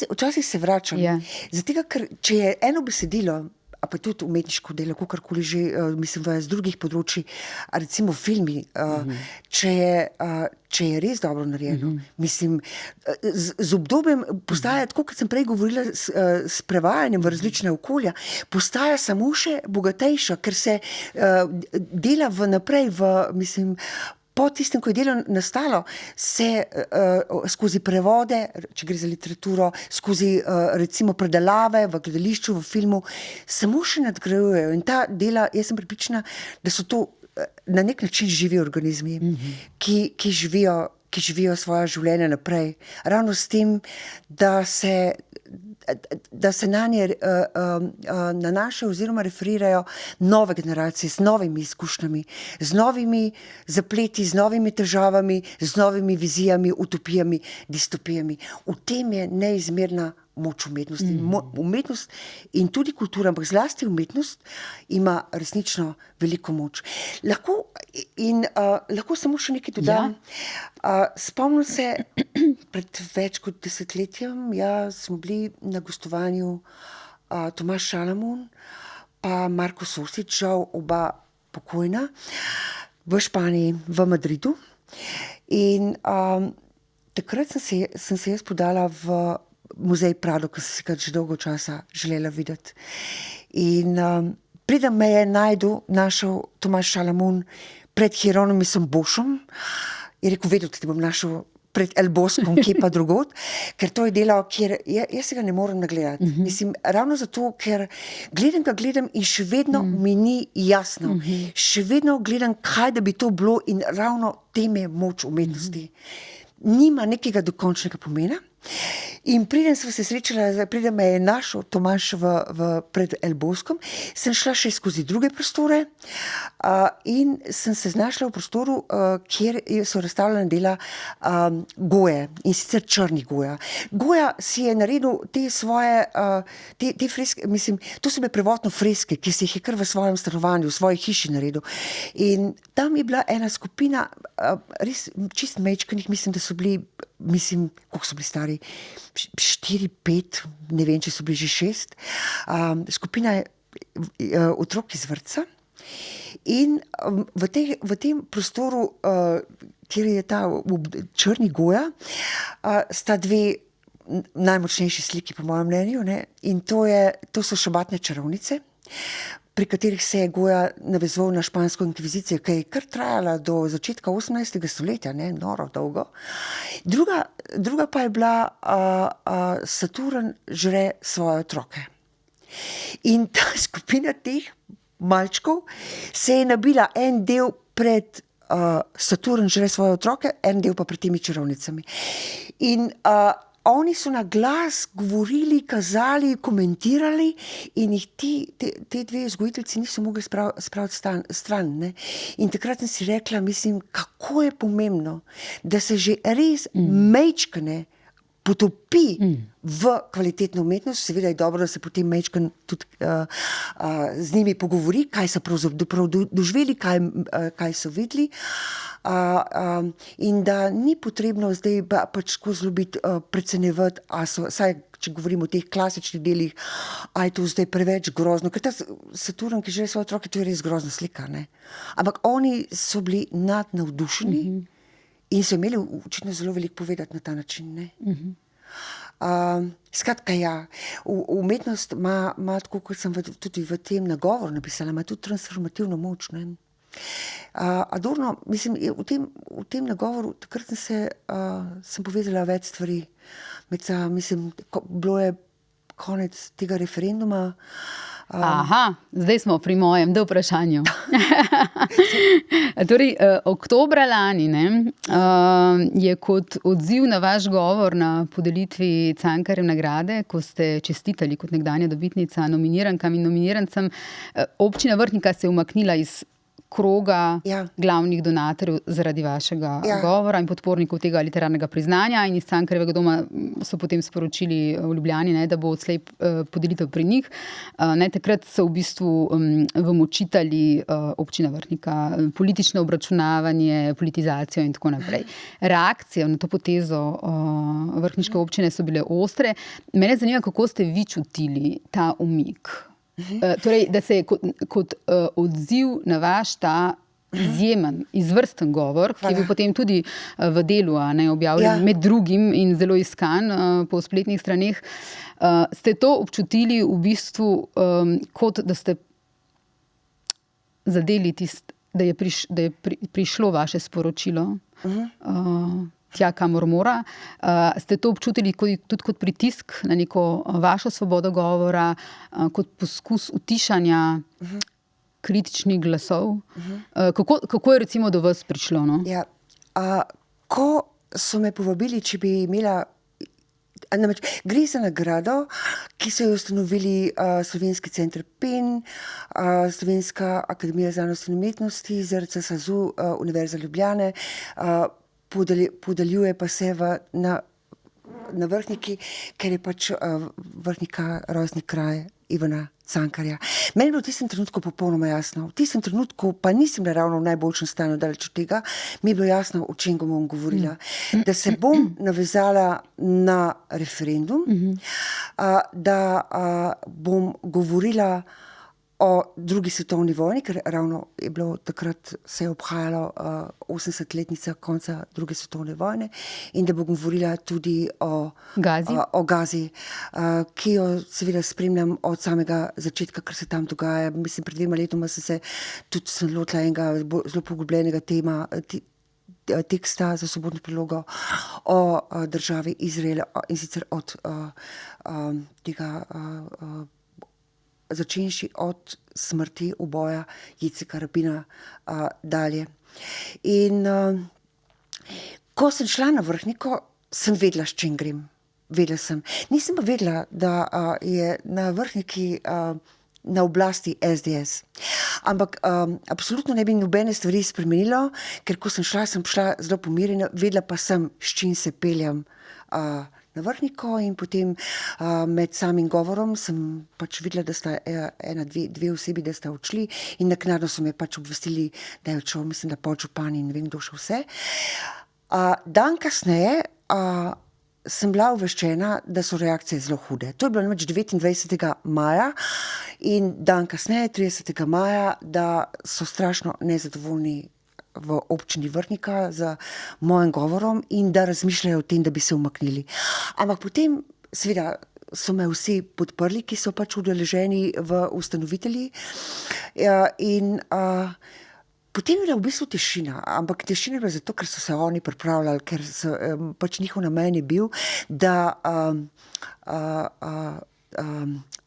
Včasih se vračam. Ja. Zato, ker če je eno besedilo, a pa tudi umetniško delo, kakorkoli že, z drugih področji, recimo filmi, če je res dobro narejeno, z obdobjem postaja, tako kot sem prej govorila, s prevajanjem v različne okolja, postaja samo še bogatejša, ker se dela vnaprej, po tistem, ko je delo nastalo, se skozi prevode, če gre za literaturo, skozi recimo predelave v gledališču, v filmu, samo še nadgrajujejo. In ta dela, jaz sem prepričana, da so to na nek način živi organizmi, ki živijo svoje življenje naprej. Ravno s tem, da se nanje nanašajo oziroma referirajo nove generacije z novimi izkušnjami, z novimi zapleti, z novimi težavami, z novimi vizijami, utopijami, distopijami. V tem je neizmerna moč umetnosti. Umetnost in tudi kultura, ampak zlasti umetnost ima resnično veliko moč. Lahko samo še nekaj dodam. Spomnim se, pred več kot desetletjem, smo bili na gostovanju Tomaž Šalamun pa Marko Sosič, žal oba pokojna, v Španiji, v Madridu. In takrat sem se jaz podala v muzej Prado, ki sem si ga že dolgo časa želela videti. In preden me je našel Tomaž Šalamun pred Hieronymusom Boschom, je rekel, vedel, da ti bom našel pred El Boscom, kje pa drugod, ker to je delo, kjer jaz se ga ne morem nagledati. Ravno zato, ker gledam in še vedno mi ni jasno. Še vedno gledam, kaj da bi to bilo in ravno tem je moč umetnosti. Nima nekega dokončnega pomena. In preden sva se srečala, preden me je našel Tomaž pred El Boscom, sem šla še skozi druge prostore in sem se znašla v prostoru, kjer so razstavljena dela Goje, in sicer črni Goja. Goja si je naredil te svoje, te freske, to so bile prvotno freske, ki si jih je kar v svojem stanovanju, v svoji hiši naredil. In tam je bila ena skupina res čist mečkanih, da so bili, koliko so bili stari, 4, 5, ne vem, če so bili že 6, skupina otrok iz vrtca. In v tem prostoru, kjer je ta črni goja, sta dve najmočnejši sliki, po mojem mnenju, ne? In to so šabatne čarovnice, pri katerih se je Goya navezoval na špansko inkvizicijo, ki je kar trajala do začetka 18. stoletja, ne, noro dolgo. Druga pa je bila Saturn žre svoje otroke. In ta skupina teh malčkov se je nabila en del pred Saturn žre svoje otroke, en del pa pred temi čarovnicami. In oni so na glas govorili, kazali, komentirali in jih te dve vzgojiteljci niso mogli spraviti stran. Ne? In takrat sem si rekla, mislim, kako je pomembno, da se že res mečkane potopi v kvalitetno umetnost. Seveda je dobro, da se potem mečkan tudi z njimi pogovori, kaj so pravzaprav doživeli, kaj so videli. In da ni potrebno zdaj pač zelo biti precenjevati, saj če govorimo o teh klasičnih delih, je to zdaj preveč grozno, ker ta Saturn, ki žre svoje otroke, to je res grozna slika, ne? Ampak oni so bili navdušeni in so imeli očitno zelo veliko povedati na ta način, ne? Skratka, ja, umetnost ima tako, kot sem tudi v tem nagovoru napisala, ima tudi transformativno moč, ne? Adorno, mislim, v tem nagovoru, takrat sem povedala več stvari. Mislim, bilo je konec tega referenduma. Aha, zdaj smo pri mojem vprašanju. Torej, oktobra lani, ne, je kot odziv na vaš govor na podelitvi Cankarjeve nagrade, ko ste čestitali kot nekdanja dobitnica nominirankam in nominirancem, občina Vrhnika se je umaknila iz kroga glavnih donatorjev zaradi vašega govora in podpornikov tega literarnega priznanja, in iz Cankarjevega doma so potem sporočili v Ljubljani, ne, da bo odslej podelitev pri njih. Takrat so v bistvu vam očitali, občina Vrhnika, politično obračunavanje, politizacijo in tako naprej. Reakcije na to potezo vrhniške občine so bile ostre. Mene zanima, kako ste vi čutili ta umik? Torej, da se je kot odziv na vaš ta izjemen, izvrsten govor, ki je bil potem tudi v Delu objavljen, med drugim in zelo iskan po spletnih straneh, ste to občutili v bistvu kot da ste zadeli da je prišlo vaše sporočilo tja, kamor mora. Ste to občutili tudi kot pritisk na neko vašo svobodo govora, kot poskus utišanja kritičnih glasov? Kako je recimo do vas prišlo? No? Ja, ko so me povabili, če bi imela, gre za nagrado, ki so jo ustanovili Slovenski center PEN, Slovenska akademija znanosti in umetnosti, ZRC SAZU, Univerza Ljubljane, podeljuje pa se na Vrhniki, ker je pač Vrhnika rojstni kraj Ivana Cankarja. Meni je bilo v tistem trenutku popolnoma jasno. V tistem trenutku pa nisem bila ravno v najboljšem stanju daleč od tega, mi je bilo jasno, o čem bom govorila. Da se bom navezala na referendum, da bom govorila o drugi svetovni vojni, ker ravno je bilo takrat, se je obhajalo 80-letnica konca druge svetovne vojne, in da bom govorila tudi o Gazi, ki jo seveda spremljam od samega začetka, kar se tam dogaja. Mislim, pred 2 letoma sem lotila enega zelo poglobljenega teksta za Svobodno prilogo o državi Izrael, in sicer od tega začenši od smrti, uboja Jiceka Rabina dalje. In ko sem šla na Vrhniko, sem vedela, s čim grem. Vedela sem. Nisem pa vedela, da je na Vrhniki na oblasti SDS. Ampak absolutno ne bi nobene stvari spremenilo, ker ko sem šla zelo pomirjena, vedela pa sem, s čim se peljem na Vrhniko, in potem med samim govorom sem pač videla, da sta dve osebi, da sta odšli, in naknadno so me pač obvestili, da je odšel, mislim, da podžupan in ne vem, kdo še vse. Dan kasneje sem bila obveščena, da so reakcije zelo hude. To je bilo namreč 29. maja in dan kasneje, 30. maja, da so strašno nezadovoljni v občini Vrhnika z mojim govorom in da razmišljajo o tem, da bi se umaknili. Ampak potem, seveda, so me vsi podprli, ki so pač udeleženi v ustanovitelji in potem je bila v bistvu tišina, ampak tišina je bila zato, ker so se oni pripravljali, ker so, pač njihov namen je bil, da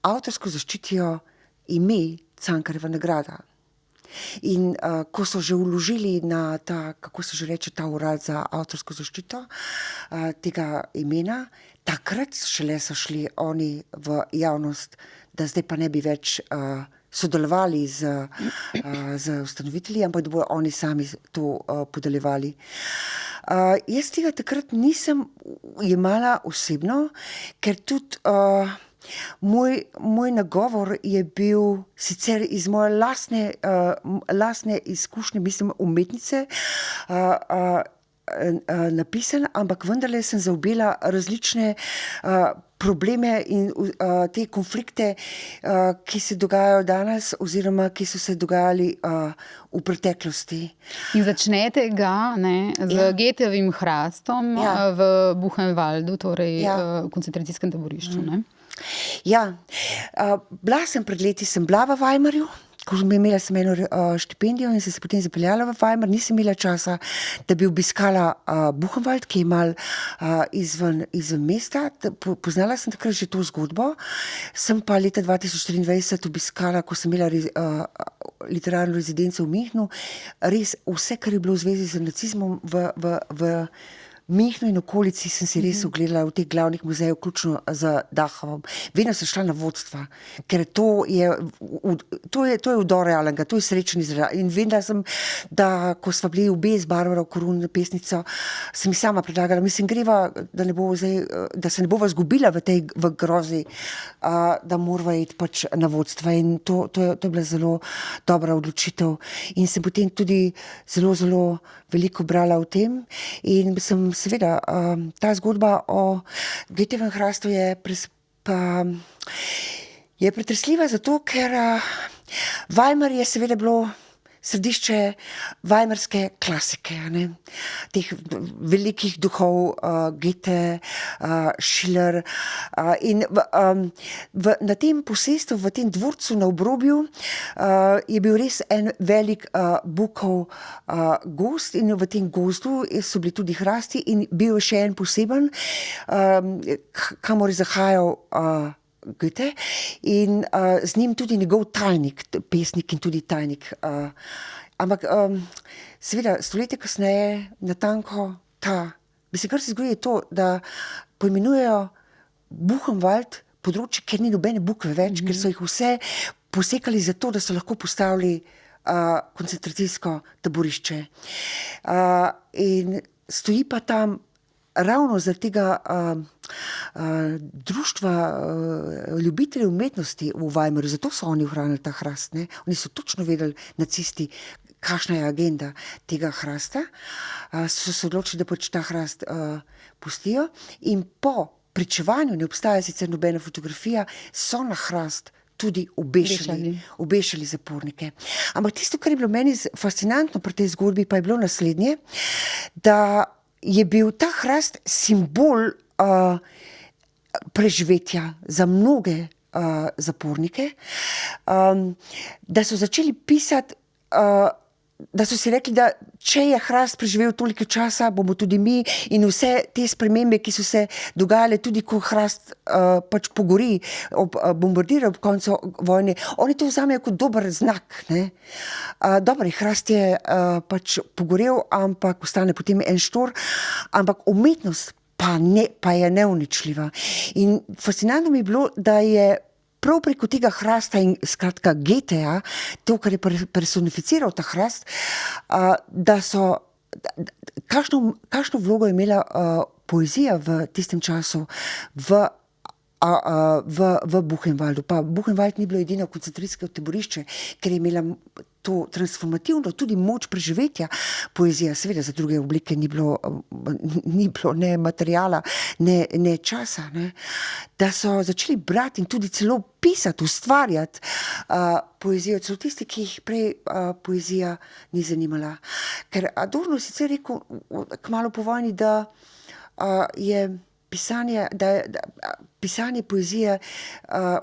avtorsko zaščitijo ime Cankarjeva nagrada. In ko so že vložili na ta, kako se že reče, ta urad za avtorsko zaščito tega imena, takrat šele so šli oni v javnost, da zdaj pa ne bi več sodelovali z ustanovitelji, ampak da bodo oni sami to podeljevali. Jaz tega takrat nisem jemala osebno, ker tudi moj nagovor je bil sicer iz moje lastne izkušnje, mislim, umetnice, napisan, ampak vendarle sem zaobjela različne probleme in te konflikte, ki se dogajajo danes oziroma ki so se dogajali v preteklosti. In začnete ga z Goethejevim Hrastom v Buchenwaldu, torej v koncentracijskem taborišču. Ja, pred leti sem bila v Weimarju, ko imela sem eno štipendijo in sem se potem zapeljala v Weimar, nisem imela časa, da bi obiskala Buchenwald, ki je mal izven mesta. Poznala sem takrat že to zgodbo, sem pa leta 2023 obiskala, ko sem imela literarno rezidenco v Münchnu, res vse, kar je bilo v zvezi z nacizmom v Münchnu in okolici, sem si res ogledala v teh glavnih muzejev, vključno z Dachovom. Vedno sem šla na vodstva, ker to je vdor realnega, to je srečen izraz. In vedela sem, da ko sva bili obe z Barbaro Korun, pesnico, sem mi sama predlagala, mislim, greva, da se ne bova zgubila v grozi, da morava iti pač na vodstva. In to je bila zelo dobra odločitev. In sem potem tudi zelo, zelo veliko brala o tem in sem seveda, ta zgodba o Goethejevem Hrastu je pretresljiva zato, ker Weimar je seveda bilo središče weimarske klasike, teh velikih duhov, Goethe, Schiller, in na tem posestvu, v tem dvorcu na obrobju je bil res en velik bukov gozd in v tem gozdu so bili tudi hrasti in bil je še en poseben, kamor je zahajal Goethe in z njim tudi njegov tajnik, pesnik in tudi tajnik. Ampak seveda stoletje kasneje natanko kar se zgodi je to, da poimenujejo Buchenwald področje, ker ni nobene bukve več, ker so jih vse posekali zato, da so lahko postavili koncentracijsko taborišče. In stoji pa tam ravno zaradi tega društva ljubiteljev umetnosti v Weimaru, zato so oni ohranili ta hrast. Oni so točno vedeli, nacisti, kakšna je agenda tega hrasta. So se odločili, da pač ta hrast pustijo in po pričevanju, ne obstaja sicer nobena fotografija, so na hrast tudi obešali zapornike. Ampak tisto, kar je bilo meni fascinantno pri tej zgodbi, pa je bilo naslednje, da je bil ta hrast simbol preživetja za mnoge zapornike, da so začeli pisati, da so si rekli, da če je hrast preživel toliko časa, bomo tudi mi in vse te spremembe, ki so se dogajale, tudi ko hrast pač pogori, bombardira ob koncu vojne, oni to vzamejo kot dober znak. Dobro, hrast je pač pogorel, ampak ostane potem en štor, ampak umetnost pa je neuničljiva. In fascinantno mi je bilo, da je prav preko tega hrasta in skratka Goetheja, to, kar je personificiral ta hrast, da so, kakšno vlogo je imela poezija v tistem času v v Buchenwaldu. Pa Buchenwald ni bilo edino koncentracijsko taborišče, ker je imela to transformativno tudi moč preživetja poezija. Seveda za druge oblike ni bilo ne materijala, ne časa. Ne. Da so začeli brati in tudi celo pisati, ustvarjati poezijo. Celo tisti, ki jih prej poezija ni zanimala. Ker Adorno sicer rekel kmalu po vojni, da je pisanje poezije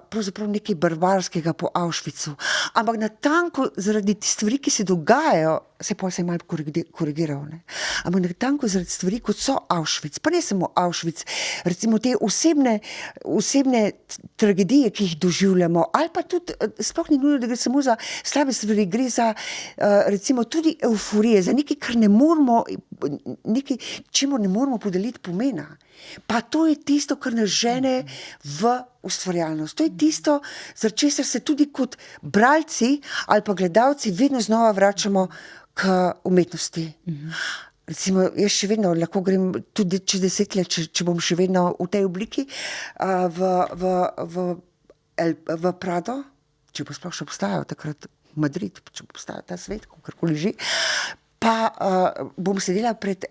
pravzaprav nekaj barbarskega po Auschwitzu. Ampak natanko zaradi stvari, ki se dogajajo, se je malo korigiral, ne? Ampak natanko zaradi stvari, kot so Auschwitz, pa ne samo Auschwitz, recimo te osebne tragedije, ki jih doživljamo, ali pa tudi, sploh ni nujno, da gre samo za slabe stvari, gre za recimo tudi euforije, za nekaj, kar ne moremo, nekaj, čemu ne moremo podeliti pomena. Pa to je tisto, kar nas žene v ustvarjalnost. To je tisto, zaradi česar se tudi kot bralci ali pa gledalci vedno znova vračamo k umetnosti. Recimo, jaz še vedno lahko grem tudi čez 10 let, če bom še vedno v tej obliki, v Prado, če bo sploh še obstajal takrat Madrid, če bo obstajal ta svet, kakorkoli že, pa bom sedela pred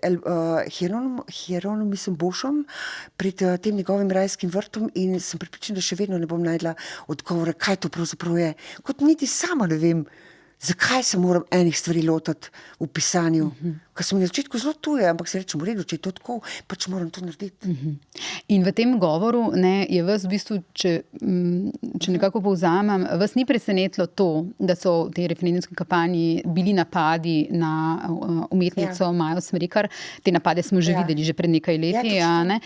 Hieronymusom Boschom, pred tem njegovim rajskim vrtom in sem pripričana, da še vedno ne bom najdla odgovora, kaj to pravzaprav je. Kot niti sama ne vem, zakaj se moram enih stvari lotiti v pisanju. Ker sem na začetku zelo tuje, ampak se rečem, v redu, če je to tako, pač moram to narediti. In v tem govoru je vas v bistvu, če nekako povzamem, vas ni presenetilo to, da so v tej referendumski kampanji bili napadi na umetnico Majo Smrekar. Te napade smo že videli že pred nekaj leti, ne?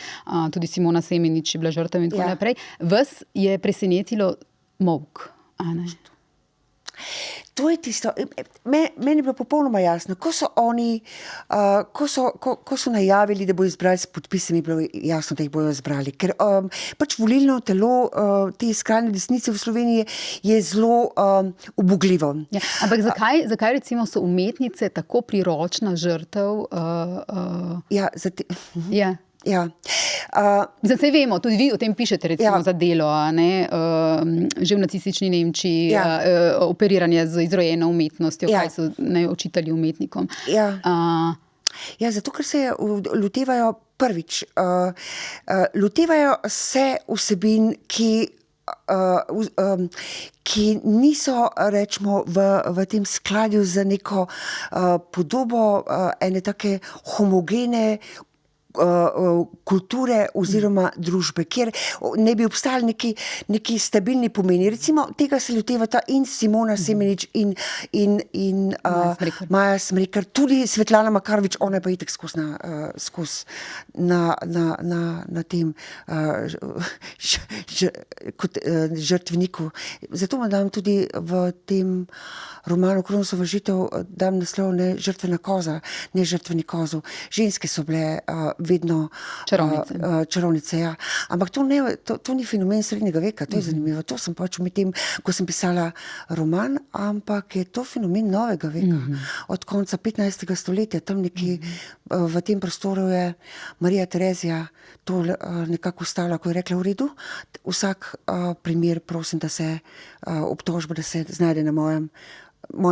Tudi Simona Semenič je bila žrtev in tako naprej. Vas je presenetilo molk, a ne? To je tisto, meni je bilo popolnoma jasno, ko so oni, ko so najavili, da bojo izbrali s podpisi, mi je bilo jasno, da jih bojo izbrali, ker pač volilno telo te skrajne desnice v Sloveniji je zelo ubogljivo. Ja, ampak zakaj recimo so umetnice tako priročna žrtev? Zdaj vemo, tudi vi o tem pišete recimo za Delo, ne? Že v nacistični Nemčiji, operiranje z izrojeno umetnostjo, kaj so očitali umetnikom. Zato, ker se lotevajo prvič, lotevajo se vsebin, ki niso, rečemo, v tem skladju za neko podobo ene take homogene kulture oziroma družbe, kjer ne bi obstajali neki stabilni pomeni. Recimo, tega se lotevata in Simona Semenič in Maja Smrekar, tudi Svetlana Makarovič, ona je pa itak skozi na tem kot žrtveniku. Zato vam dam tudi v tem romanu Kronosova žitev, dam naslov ne žrtvena koza, ne žrtveni kozu. Ženske so bile vedno čarovnice, ja. Ampak to ni fenomen srednjega veka, to je zanimivo. To sem pač med tem, ko sem pisala roman, ampak je to fenomen novega veka. Od konca 15. stoletja, tam nekje v tem prostoru je Marija Terezija to nekako stavila, ko je rekla, v redu, vsak primer prosim, da se obtožba, da se znajde na mojem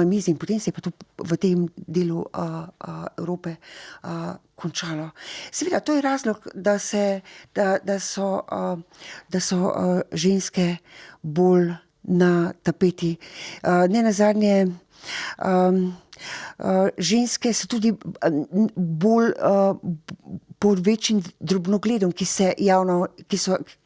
mizi, in potem se je pa to v tem delu Evrope končalo. Seveda, to je razlog, da so ženske bolj na tapeti. Nenazadnje, ženske so tudi bolj pod večjim drobnogledom, ki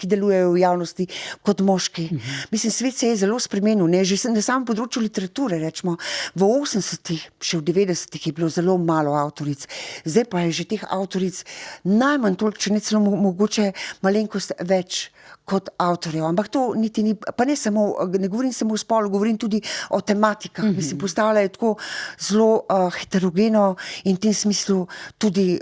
delujejo v javnosti kot moški. Mislim, svet se je zelo spremenil, ne, že na samem področju literature, rečemo, v 80-ih, še v 90-ih je bilo zelo malo avtoric. Zdaj pa je že teh avtoric najmanj toliko, če ne celo mogoče malenkost več kot avtorjev. Ampak to niti ni, pa ne govorim samo o spolu, govorim tudi o tematikah. Mislim, postavljajo tako zelo heterogeno in v tem smislu tudi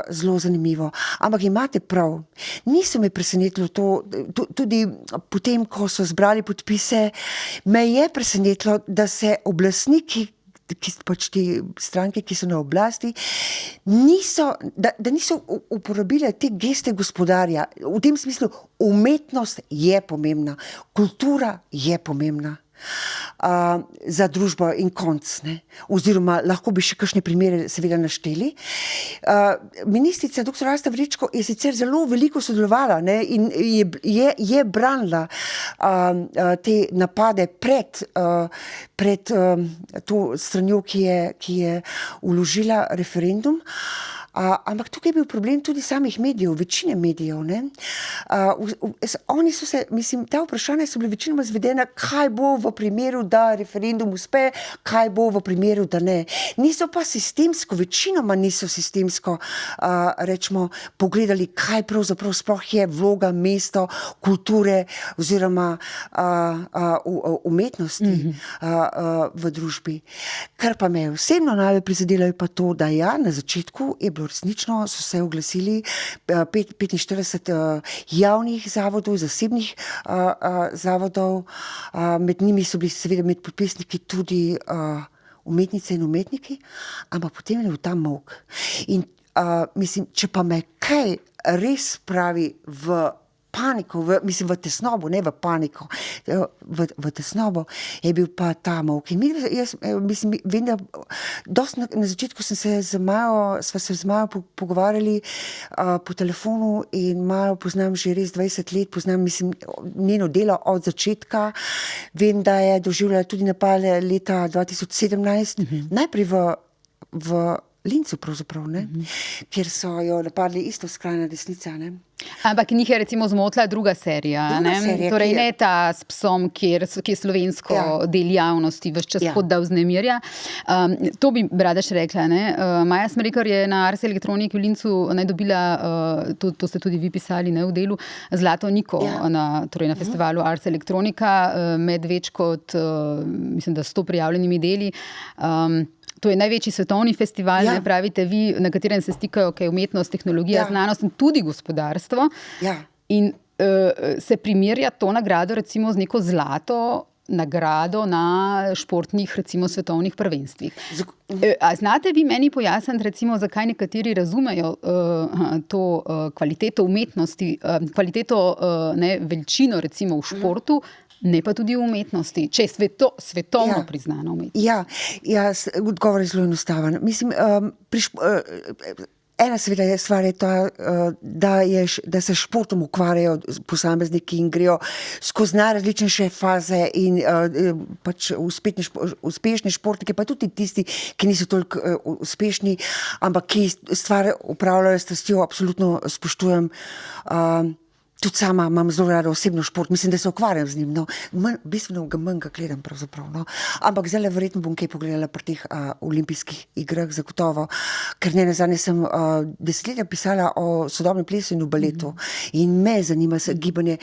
zelo zanimivo. Ampak imate prav, niso me presenetilo to, tudi potem, ko so zbrali podpise, me je presenetilo, da se oblastniki pač te stranke, ki so na oblasti, niso uporabile te geste gospodarja. V tem smislu, umetnost je pomembna, kultura je pomembna. Za družbo in konc, ne? Oziroma lahko bi še kakšne primere seveda našteli. Ministrica dr. Asta Vrečko je sicer zelo veliko sodelovala, ne? In je branila te napade pred to stranjo, ki je vložila referendum. Ampak tukaj je bil problem tudi samih medijev, večine medijev. Ne? Oni so se, ta vprašanja so bile večinoma zvedena, kaj bo v primeru, da referendum uspe, kaj bo v primeru, da ne. Niso pa sistemsko, večinoma niso sistemsko, rečemo, pogledali, kaj pravzaprav sploh je vloga, mesto, kulture oziroma umetnosti v družbi. Kar pa me je osebno najbolj prizadelo je pa to, da na začetku je bilo resnično, so se oglasili 45 javnih zavodov, zasebnih zavodov, med njimi so bili seveda med podpisniki tudi umetnice in umetniki, ampak potem je bil tam molk. In če pa me kaj res pravi v paniko, v tesnobo, ne v paniko, v tesnobo, je bil pa ta molk. In jaz vem, da dosti na začetku sva se z Majo pogovarjali po telefonu in Majo poznam že res 20 let, poznam, njeno delo od začetka. Vem, da je doživljala tudi napade leta 2017, najprej v Lincu pravzaprav, ne? Kjer so jo napadli isto skrajna desnica, ne? Ampak njih je recimo zmotila druga serija, torej ne ta s psom, ki je slovensko del javnosti ves čas kot da vznemirja. To bi rada še rekla, ne. Maja Smrekar je na Ars Electronici v Lincu dobila, to ste tudi vi pisali, ne, v delu, zlato Niko na festivalu Ars Electronica med več kot, mislim, da 100 prijavljenimi deli. To je največji svetovni festival, ne, pravite vi, na katerem se stikajo umetnost, tehnologija, znanost in tudi gospodarstvo. In se primerja to nagrado recimo z neko zlato nagrado na športnih, recimo svetovnih prvenstvih. A znate vi meni pojasniti, recimo, zakaj nekateri razumejo to kvaliteto umetnosti, kvaliteto, veličino recimo v športu, ne pa tudi v umetnosti, če je svetovno priznana umetnost? Odgovor je zelo enostaven. Ena seveda stvar je ta, da se športom ukvarjajo posamezniki in grejo skozi najrazličnejše faze in pač uspešni športniki, pa tudi tisti, ki niso toliko uspešni, ampak ki stvar upravljajo s strastjo, absolutno spoštujem. Tudi sama imam zelo rada osebno šport, mislim, da se ukvarjam z njim, bistveno ga manj gledam pravzaprav, ampak zdaj verjetno bom kaj pogledala pri teh olimpijskih igrah, zagotovo, ker nenazadnje sem desetletja pisala o sodobnem plesu in v baletu in me zanima gibanje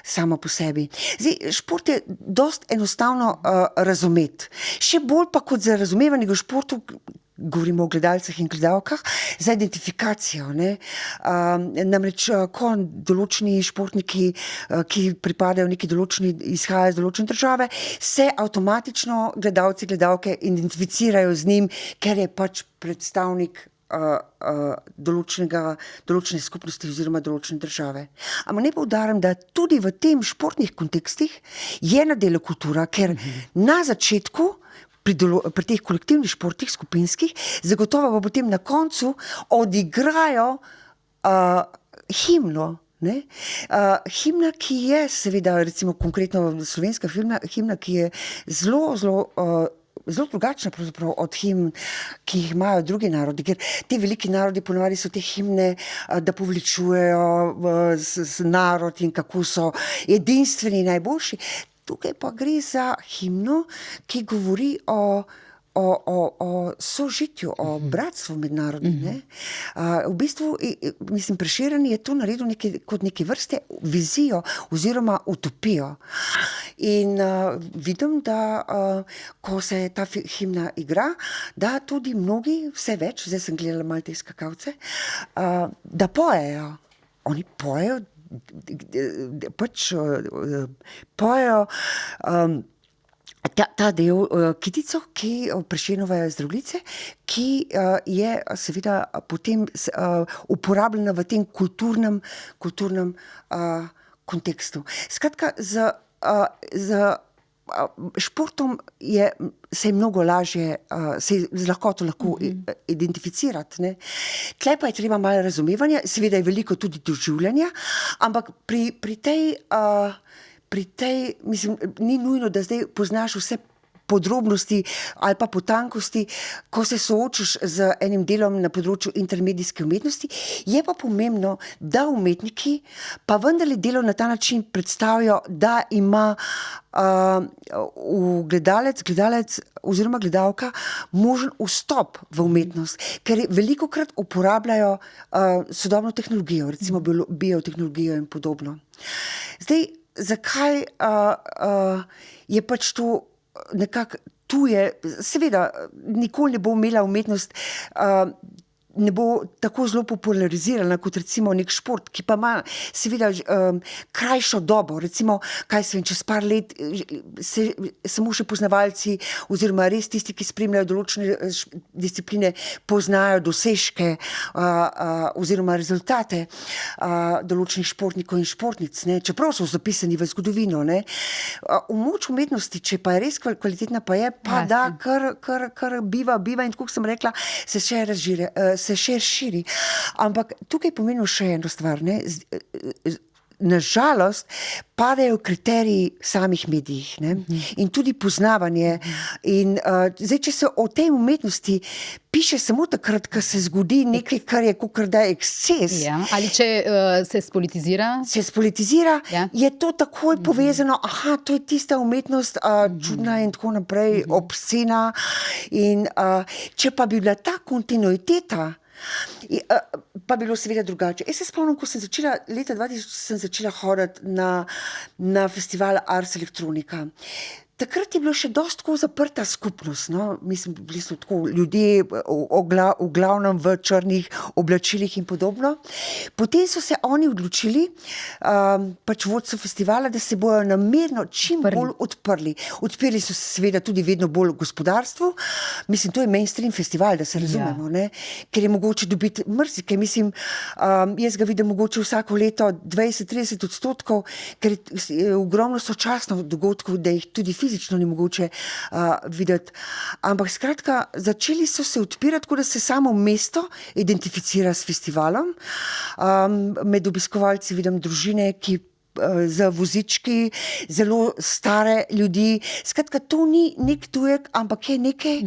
samo po sebi. Zdaj, šport je dosti enostavno razumeti, še bolj pa kot za razumevanje športu, govorimo o gledalcih in gledalkah, za identifikacijo, ne. Namreč, ko določeni športniki, ki pripadajo neki določeni, izhajajo iz določene države, se avtomatično gledalci, gledalke identificirajo z njim, ker je pač predstavnik določene skupnosti oziroma določene države. Ampak naj poudarim, da tudi v tem športnih kontekstih je na delu kultura, ker na začetku pri teh kolektivnih športih, skupinskih, zagotovo pa potem na koncu odigrajo himno. Ne? Himna, ki je seveda, recimo konkretno slovenska himna, ki je zelo drugačna pravzaprav od himn, ki jih imajo drugi narodi, ker ti veliki narodi ponavadi so te himne, da poveličujejo narod in kako so edinstveni in najboljši. Tukaj pa gre za himno, ki govori o sožitju, o bratstvu med narodi. Ne? V bistvu, Prešeren je to naredil kot neke vrste vizijo oziroma utopijo. In vidim, da ko se ta himna igra, da tudi mnogi, vse več, zdaj sem gledala malo te skakavce, da pojejo. Oni pojejo, pač pojejo ta del kitico, ki Prešernove Zdravljice, ki je seveda potem uporabljena v tem kulturnem kontekstu. Skratka, z športom se je mnogo lažje, se je z lahkoto lahko identificirati. Ne. Tle pa je treba malo razumevanja, seveda je veliko tudi doživljanja, ampak pri tej, mislim, ni nujno, da zdaj poznaš vse podrobnosti ali pa potankosti, ko se soočiš z enim delom na področju intermedijske umetnosti. Je pa pomembno, da umetniki pa vendarle delo na ta način predstavijo, da ima gledalec oziroma gledalka možen vstop v umetnost, ker velikokrat uporabljajo sodobno tehnologijo, recimo biotehnologijo in podobno. Zdaj, zakaj je pač to nekako tuje, seveda nikoli ne bo imela umetnost, ne bo tako zelo popularizirana kot recimo nek šport, ki pa ima seveda krajšo dobo, recimo, kaj se vem, čez par let se samo še poznavalci oziroma res tisti, ki spremljajo določene discipline, poznajo dosežke oziroma rezultate določenih športnikov in športnic, ne, čeprav so zapisani v zgodovino, ne. Moč umetnosti, če pa je res kvalitetna, pa je, pa da kar biva in tako sem rekla, se še širi. Ampak tukaj pomeni še eno stvar, ne. Nažalost padajo kriteriji samih medijih, ne, in tudi poznavanje. In zdaj, če se o tej umetnosti piše samo takrat, ko se zgodi nekaj, kar je kakor da eksces. Ja. Ali če se spolitizira. Je to takoj povezano, to je tista umetnost čudna in tako naprej, obscena. In če pa bi bila ta kontinuiteta, pa bilo seveda drugače. Jaz se spomnim, ko sem začela, leta 2000 sem začela hoditi na festival Ars Electronica. Takrat je bilo še dosti tako zaprta skupnost, no, mislim, bili so tako ljudje v glavnem v črnih oblačilih in podobno. Potem so se oni odločili, pač vodstvo festivala, da se bojo namerno čim bolj odprli. Odprli so se seveda tudi vedno bolj gospodarstvu. Mislim, to je mainstream festival, da se razumemo, ne, ker je mogoče dobiti marsikaj. Mislim, jaz ga vidim mogoče vsako leto 20-30%, ker je ogromno sočasno dogodkov, da jih tudi fizično ni mogoče videti. Ampak skratka, začeli so se odpirati, tako da se samo mesto identificira s festivalom. Med obiskovalci vidim družine, ki z vozički, zelo stare ljudi. Skratka, to ni nek tujek, ampak je nekaj,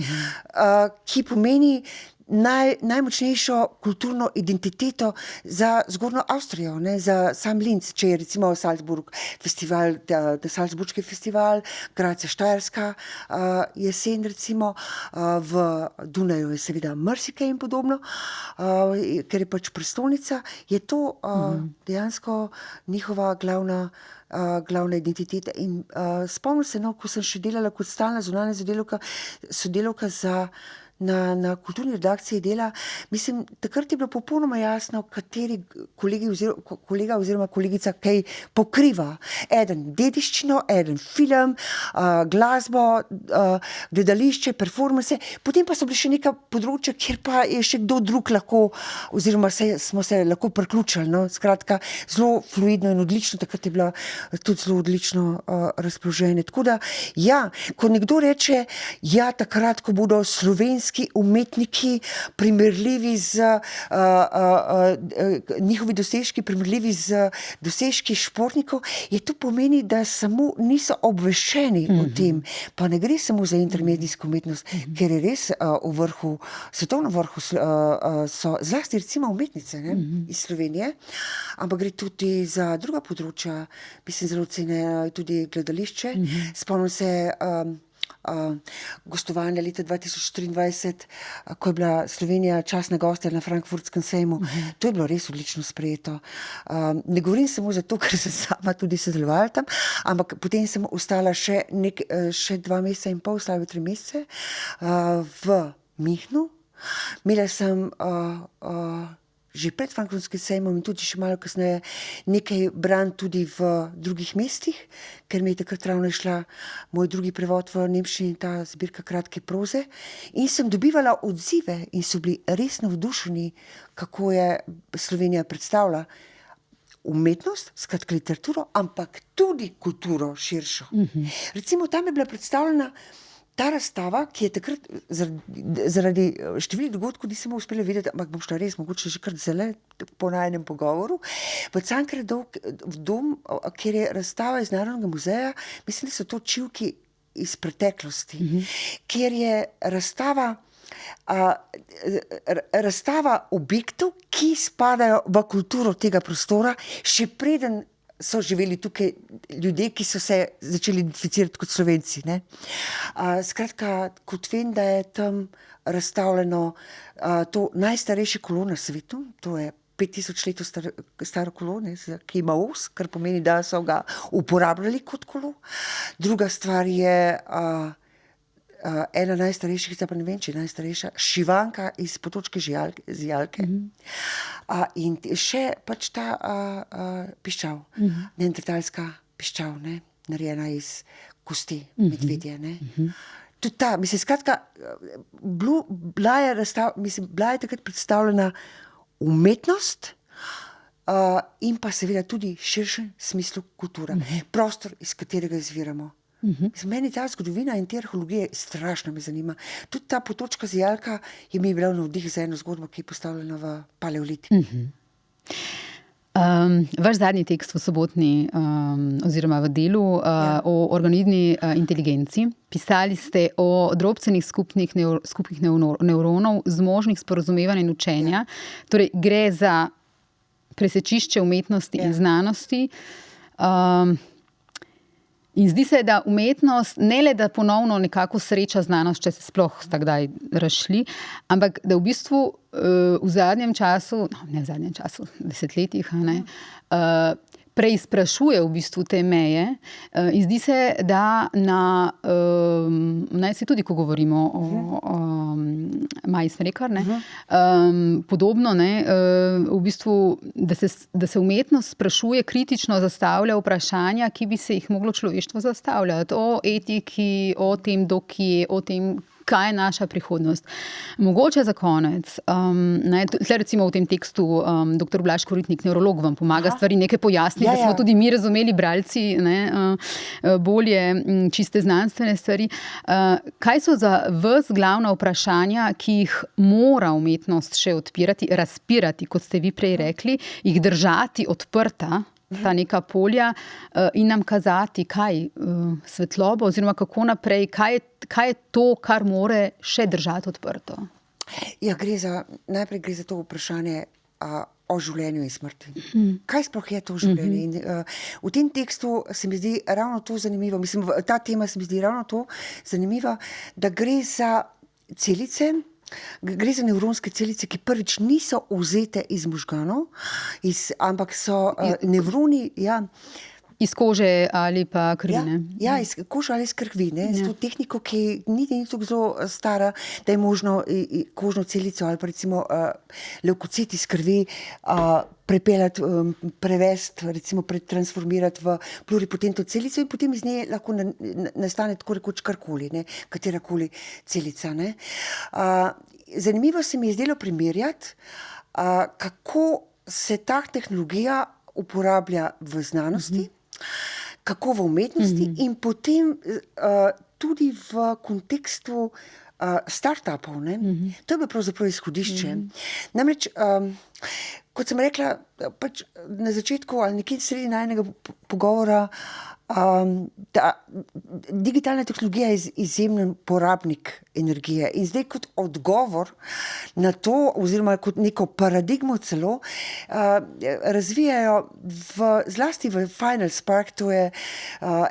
ki pomeni najmočnejšo kulturno identiteto za zgornjo Avstrijo, ne, za sam Linz, če je recimo Salzburg festival, Salzburški festival, Gracia Štajerska jesen recimo, v Dunaju je seveda marsikaj in podobno, ker je pač prestolnica, je to dejansko njihova glavna identiteta. In spomnim se, no, ko sem še delala kot stalna zunanja sodelavka na kulturni redakciji Dela, mislim, takrat je bilo popolnoma jasno, kateri kolega oziroma kolegica kaj pokriva. Eden dediščino, eden film, glasbo, gledališče, performance, potem pa so bili še neka področja, kjer pa je še kdo drug lahko, oziroma smo se lahko priključili, no, skratka, zelo fluidno in odlično, takrat je bila tudi zelo odlično razpoloženje. Tako da, ja, ko nekdo reče, ja, takrat, ko bodo slovenski umetniki primerljivi z njihovi dosežki, primerljivi z dosežki športnikov, je to pomeni, da samo niso obveščeni o tem. Pa ne gre samo za intermedijsko umetnost, ker je res v vrhu, svetovno vrhu so zlasti recimo umetnice, ne, iz Slovenije, ampak gre tudi za druga področja, mislim, zelo cenjeno tudi gledališče. Spomnim se gostovanja leta 2023, ko je bila Slovenija častna gostja na Frankfurtskem sejmu. To je bilo res odlično sprejeto. Ne govorim samo zato, ker sem sama tudi sodelovala tam, ampak potem sem ostala še 2 meseca in pol, slave 3 mesece v Münchnu. Imela sem že pred Frankfurtskim sejmom in tudi še malo kasneje nekaj branj tudi v drugih mestih, ker mi je takrat ravno išla moj drugi prevod v nemščini, ta zbirka kratke proze. In sem dobivala odzive in so bili res navdušeni, kako je Slovenija predstavlja umetnost, skratka literaturo, ampak tudi kulturo širšo. Recimo tam je bila predstavljena ta razstava, ki je takrat zaradi številnih dogodkov nisem uspela videti, ampak bom šla res mogoče že kar zelo po najnem pogovoru, v Cankarjev dom, kjer je razstava iz Narodnega muzeja, mislim, da so to čivki iz preteklosti, kjer je razstava objektov, ki spadajo v kulturo tega prostora, še preden so živeli tukaj ljudje, ki so se začeli identificirati kot Slovenci. Ne? Skratka, kot vem, da je tam razstavljeno to najstarejše kolo na svetu, to je 5000 let staro kolo, ki ima os, kar pomeni, da so ga uporabljali kot kolo. Druga stvar je ena najstarejših, zdaj pa ne vem, če je najstarejša, šivanka iz Potočke zijalke. In še pač ta piščal, neandertalska piščal, ne, narejena iz kosti medvedje. Ne. Tudi ta, mislim, skratka, bila je takrat predstavljena umetnost in pa seveda tudi širšem smislu kultura. Prostor, iz katerega izviramo. Meni ta zgodovina in te arheologije strašno me zanima. Tudi ta Potočka zijalka je mi bila navdih za eno zgodbo, ki je postavljena v paleolitiku. Vaš zadnji tekst v sobotni oziroma v delu o organoidni inteligenci. Pisali ste o drobcenih skupnih nevronov, zmožnih sporazumevanja in učenja. Torej, gre za presečišče umetnosti in znanosti. In zdi se, da umetnost ne le, da ponovno nekako sreča znanost, če se sploh sta kdaj razšli, ampak da v bistvu v zadnjem času, ne v zadnjem času, desetletjih, preizprašuje v bistvu te meje in zdi se, da naj se tudi, ko govorimo o Maji Smrekar, podobno, v bistvu, da se umetnost sprašuje, kritično zastavlja vprašanja, ki bi se jih moglo človeštvo zastavljati. O etiki, o tem, do kje, o tem, kaj je naša prihodnost. Mogoče za konec, tle recimo v tem tekstu dr. Blaž Koritnik, nevrolog, vam pomaga stvari nekaj pojasniti, da smo tudi mi razumeli, bralci, bolje čiste znanstvene stvari. Kaj so za vas glavna vprašanja, ki jih mora umetnost še odpirati, razpirati, kot ste vi prej rekli, jih držati odprta, ta neka polja, in nam kazati, kaj svetlobo oziroma kako naprej, kaj je to, kar more še držati odprto? Ja, najprej gre za to vprašanje o življenju in smrti. Kaj sploh je to življenje? In, v tem tekstu se mi zdi ravno to zanimivo, mislim, ta tema se mi zdi ravno to zanimiva, da gre za celice, gre za nevronske celice, ki prvič niso vzete iz možganov, ampak so nevroni, iz kože ali pa krvi, ne? Ja, iz kože ali iz krvi, ne? S to tehniko, ki ni tako zelo stara, da je možno kožno celico ali pa recimo levkocit iz krvi prepeljati, prevesti, recimo pretransformirati v pluripotentno celico in potem iz nje lahko nastane tako rekoč karkoli, ne? Katerakoli celica, ne? Zanimivo se mi je zdelo primerjati, kako se ta tehnologija uporablja v znanosti, kako v umetnosti in potem tudi v kontekstu startupov. Ne? To je bilo pravzaprav izhodišče. Namreč, kot sem rekla, pač na začetku ali nekje sredi najnega pogovora, da digitalna tehnologija je izjemen porabnik energije. In zdaj kot odgovor na to, oziroma kot neko paradigmo celo, razvijajo zlasti v Final Spark, to je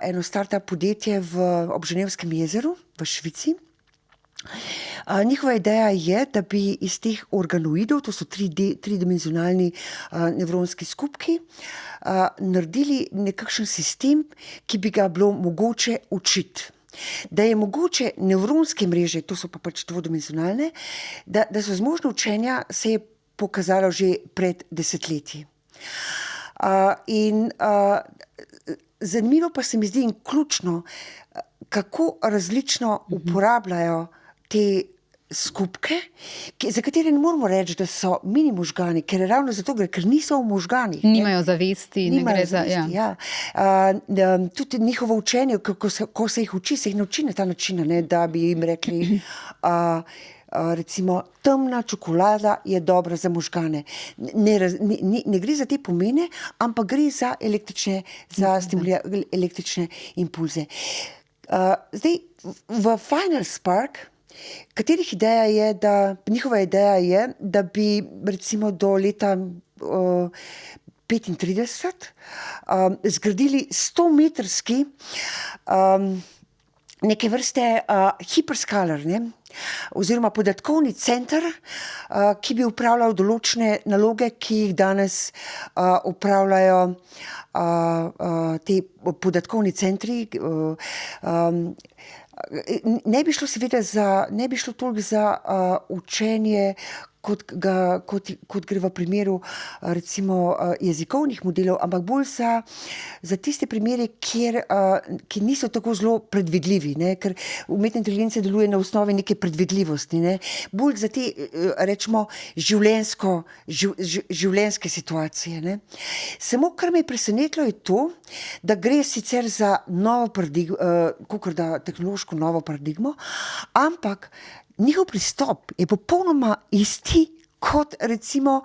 eno startup podjetje ob Ženevskem jezeru v Švici. Njihova ideja je, da bi iz teh organoidov, to so tridimenzionalni nevronski skupki, naredili nekakšen sistem, ki bi ga bilo mogoče učiti. Da je mogoče nevronske mreže, to so pa pač dvodimenzionalne, da so zmožne učenja, se je pokazalo že pred desetletji. Zanimivo pa se mi zdi in ključno, kako različno uporabljajo te skupke, za katere ne moramo reči, da so mini možgani, ker je ravno zato gre, ker niso v možganih. Nimajo zavesti. Nimajo zavesti, ja. Tudi njihovo učenje, ko se jih uči, se jih nauči na ta način, ne, da bi jim rekli, recimo, temna čokolada je dobra za možgane. Ne gre za te pomene, ampak gre za električne impulze. Zdaj, v Final Spark, katerih ideja je, njihova ideja je, da bi recimo do leta 35 zgradili 100-metrski neke vrste hiperskaler, ne? Oziroma podatkovni center, ki bi upravljal določene naloge, ki jih danes upravljajo te podatkovni centri. Ne bi šlo toliko za učenje, kot gre v primeru recimo jezikovnih modelov, ampak bolj za tiste primere, ki niso tako zelo predvidljivi, ne? Ker umetna inteligenca deluje na osnovi neke predvidljivosti, ne? Bolj za te, rečemo, življenjske situacije, ne? Samo, kar me je presenetilo, je to, da gre sicer za novo paradigmo, kakor da tehnološko novo paradigmo, ampak njihov pristop je popolnoma isti kot recimo,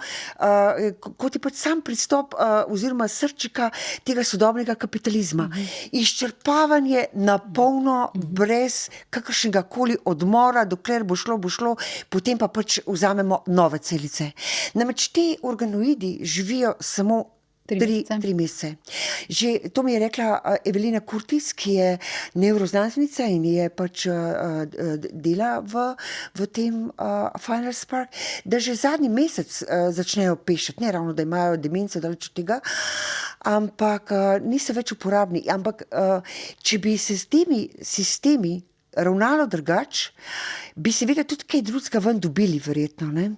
kot je pač sam pristop oziroma srčika tega sodobnega kapitalizma. Izčrpavanje na polno, brez kakršnega koli odmora, dokler bo šlo, potem pa pač vzamemo nove celice. Namreč te organoidi živijo samo 3 mesece. Že to mi je rekla Evelina Curtis, ki je nevroznanstvenica in je pač dela v tem Final Spark, da že zadnji mesec začnejo pešati. Ne ravno, da imajo demenco daleč od tega, ampak niso več uporabni. Ampak če bi se s temi sistemi ravnalo drugače, bi seveda tudi kaj drugega ven dobili, verjetno, ne?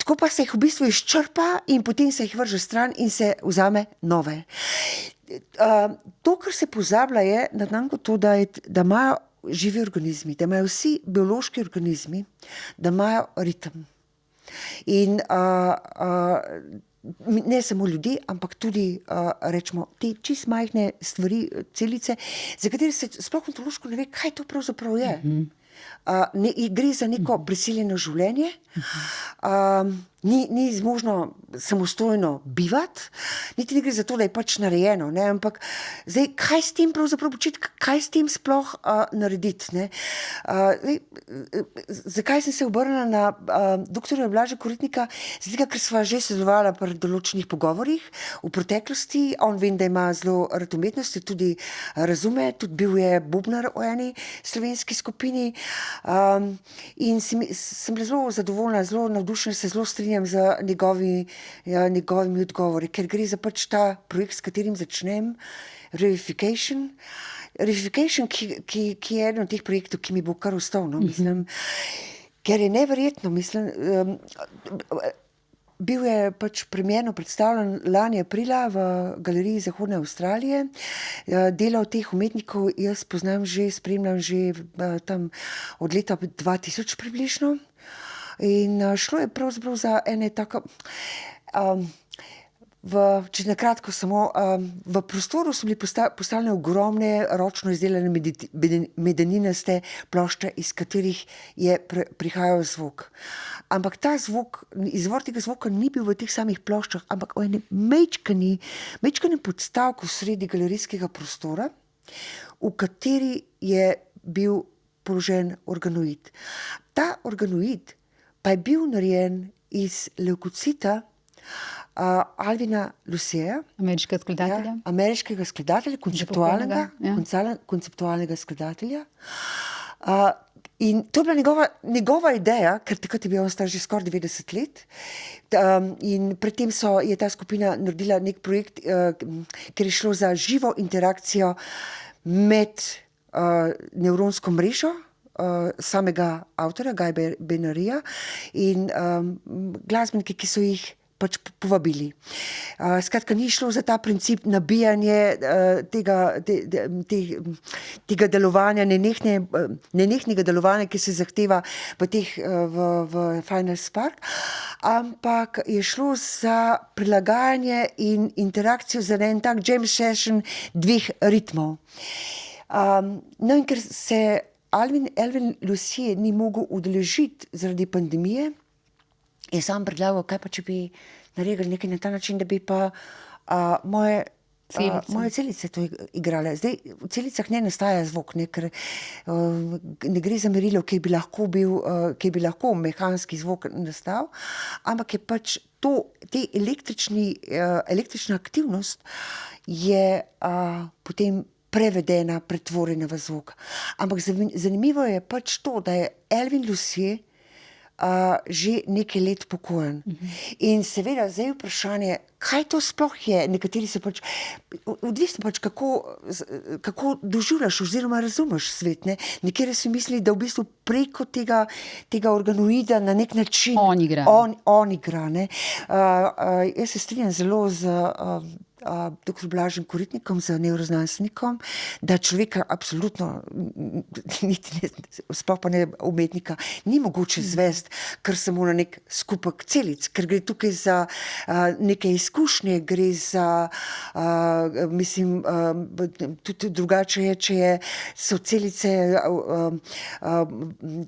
Tako pa se jih v bistvu izčrpa in potem se jih vrže stran in se vzame nove. To, kar se pozablja, je natanko to, da imajo živi organizmi, da imajo vsi biološki organizmi, da imajo ritem. In ne samo ljudje, ampak tudi, rečemo, te čist majhne stvari, celice, za katere se sploh ontološko ne ve, kaj to pravzaprav je. Gre za neko prisiljeno življenje, ni zmožno samostojno bivati, niti ne gre za to, da je pač narejeno, ne? Ampak zdaj, kaj s tem pravzaprav početi, kaj s tem sploh narediti, ne? Zakaj sem se obrnila na doktorja Blaža Koritnika? Zato, ker sva že sodelovala pri določenih pogovorih v preteklosti. On vem, da ima zelo rad umetnost, tudi razume, tudi bil je bobnar v eni slovenski skupini, in sem bila zelo zadovoljna, zelo navdušena, se zelo strinjam z njegovimi odgovori, ker gre za pač ta projekt, s katerim začnem, Revification, ki je eden od teh projektov, ki mi bo kar ostal, no, mislim, ker je neverjetno, mislim, bil je pač premierno predstavljen lani aprila v Galeriji Zahodne Avstralije. Dela teh umetnikov jaz poznam že, spremljam že tam od leta 2000 približno. In šlo je pravzaprav za ene tako, če na kratko samo, v prostoru so bili postavljene ogromne ročno izdelane medeninaste plošče, iz katerih je prihajal zvok. Ampak ta zvok, izvor tega zvoka ni bil v teh samih ploščah, ampak v enem majčkenem podstavku sredi galerijskega prostora, v kateri je bil položen organoid. Ta organoid pa je bil narejen iz levkocita Alvina Lucieja, ameriškega skladatelja, konceptualnega skladatelja. In to je bila njegova ideja, ker takrat je bil on star že skoraj 90 let. In predtem je ta skupina naredila nek projekt, kjer je šlo za živo interakcijo med nevronsko mrežo, samega avtorja, Gaja Benarija, in glasbenike, ki so jih pač povabili. Skratka, ni šlo za ta princip nabijanje tega delovanja, nenehnega delovanja, ki se zahteva v Finance Park, ampak je šlo za prilagajanje in interakcijo za en tak jam session 2 ritmov. No in ker se Elvin Lussier ni mogel udeležiti zaradi pandemije, je sam predlagal, kaj pa če bi naredili nekaj na ta način, da bi pa moje celice to igrale. Zdaj, v celicah ne nastaja zvok, ne, ker ne gre za merilo, ki bi lahko mehanski zvok nastal, ampak je pač električna aktivnost je potem prevedena, pretvorjena v zvok. Ampak zanimivo je pač to, da je Elvin Lussier že nekaj let pokojen. In seveda zdaj vprašanje, kaj to sploh je, nekateri so pač, odvisno pač kako doživljaš oziroma razumeš svet, ne. Nekateri so mislili, da v bistvu preko tega organoida na nek način on igra, ne. Jaz se strinjam zelo z dr. Blažem Koritnikom, z nevroznanstvenikom, da človeka absolutno, sploh pa ne umetnika, ni mogoče zvesti kar samo na nek skupek celic, ker gre tukaj za neke izkušnje, gre za, mislim, tudi drugače je, so celice,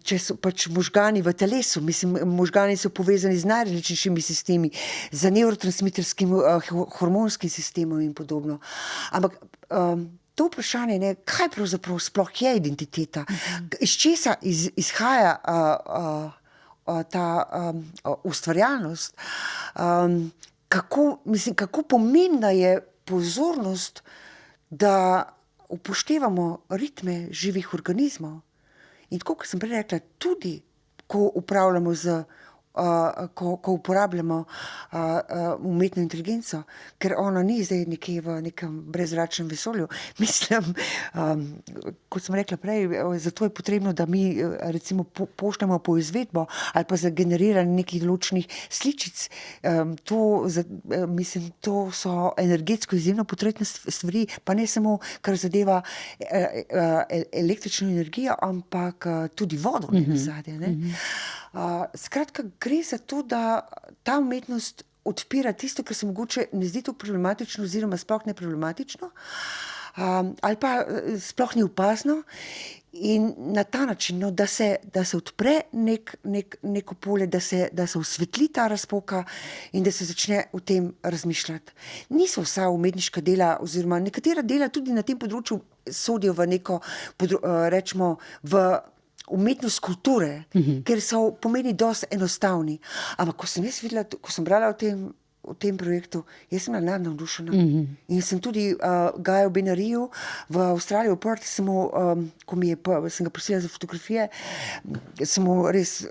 če so pač možgani v telesu, mislim, možgani so povezani z najrazličnejšimi sistemi, z nevrotransmiterskim, hormonskim sistemom in podobno. Ampak to vprašanje, ne, kaj pravzaprav sploh je identiteta, iz česa izhaja ta ustvarjalnost, kako pomembna je pozornost, da upoštevamo ritme živih organizmov. In tako, kot sem prej rekla, tudi ko uporabljamo umetno inteligenco, ker ona ni zdaj nekje v nekem brezračnem vesolju. Mislim, kot sem rekla prej, zato je potrebno, da mi recimo pošljemo poizvedbo ali pa za generiranje nekih določenih sličic. Mislim, to so energetsko izjemno potrebne stvari, pa ne samo, kar zadeva električno energijo, ampak tudi vodo, nazadnje, ne. Skratka, gre za to, da ta umetnost odpira tisto, kar se mogoče ne zdi to problematično oziroma sploh ne problematično, ali pa sploh ni opazno, in na ta način, no, da se odpre neko polje, da se osvetli ta razpoka in da se začne o tem razmišljati. Niso vsa umetniška dela oziroma nekatera dela tudi na tem področju sodijo v neko, rečemo, v umetnost kulture, ker pomeni dosti enostavni. Ampak ko sem jaz videla, ko sem brala o tem projektu, jaz sem bila navdušena. In sem tudi Gaju Benariju v Avstraliji, v Perth, sem ga prosila za fotografije, sem mu res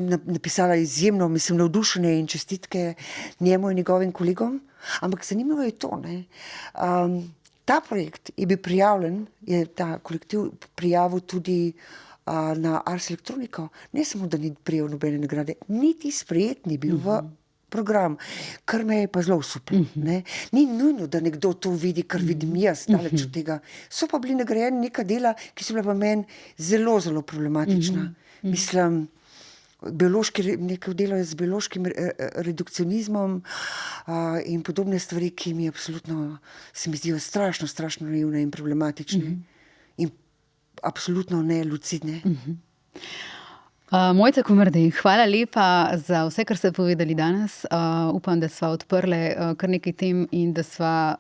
napisala izjemno, mislim, navdušenje in čestitke njemu in njegovim kolegom. Ampak zanimivo je to, ne. Ta projekt je bil prijavljen, je ta kolektiv prijavil tudi na Ars Electronico, ne samo, da ni prejel nobene nagrade, niti sprejet ni bil v program, kar me je pa zelo osuplo, ne. Ni nujno, da nekdo to vidi, kar vidim jaz, daleč od tega. So pa bili nagrajeni neka dela, ki so bila pa meni zelo, zelo problematična. Mislim, neko delo z biološkim redukcionizmom in podobne stvari, ki mi absolutno se mi zdijo strašno, strašno naivne in problematične. In absolutno ne lucidne. Mojca Komrdej, hvala lepa za vse, kar ste povedali danes. Upam, da sva odprli kar nekaj tem in da sva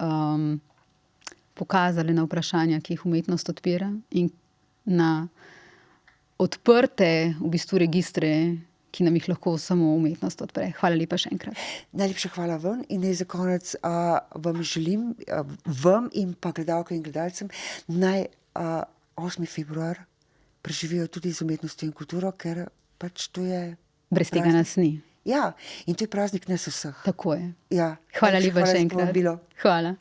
pokazali na vprašanja, ki jih umetnost odpira, in na odprte v bistvu registre, ki nam jih lahko samo umetnost odpre. Hvala lepa še enkrat. Najlepša hvala vam in za konec vam želim, vam in pa gledalkam in gledalcem, naj 8. februar preživijo tudi z umetnostjo in kulturo, ker pač to je brez tega nas ni. Ja, in to je praznik nas vseh. Tako je. Ja. Hvala lepa še enkrat. Hvala.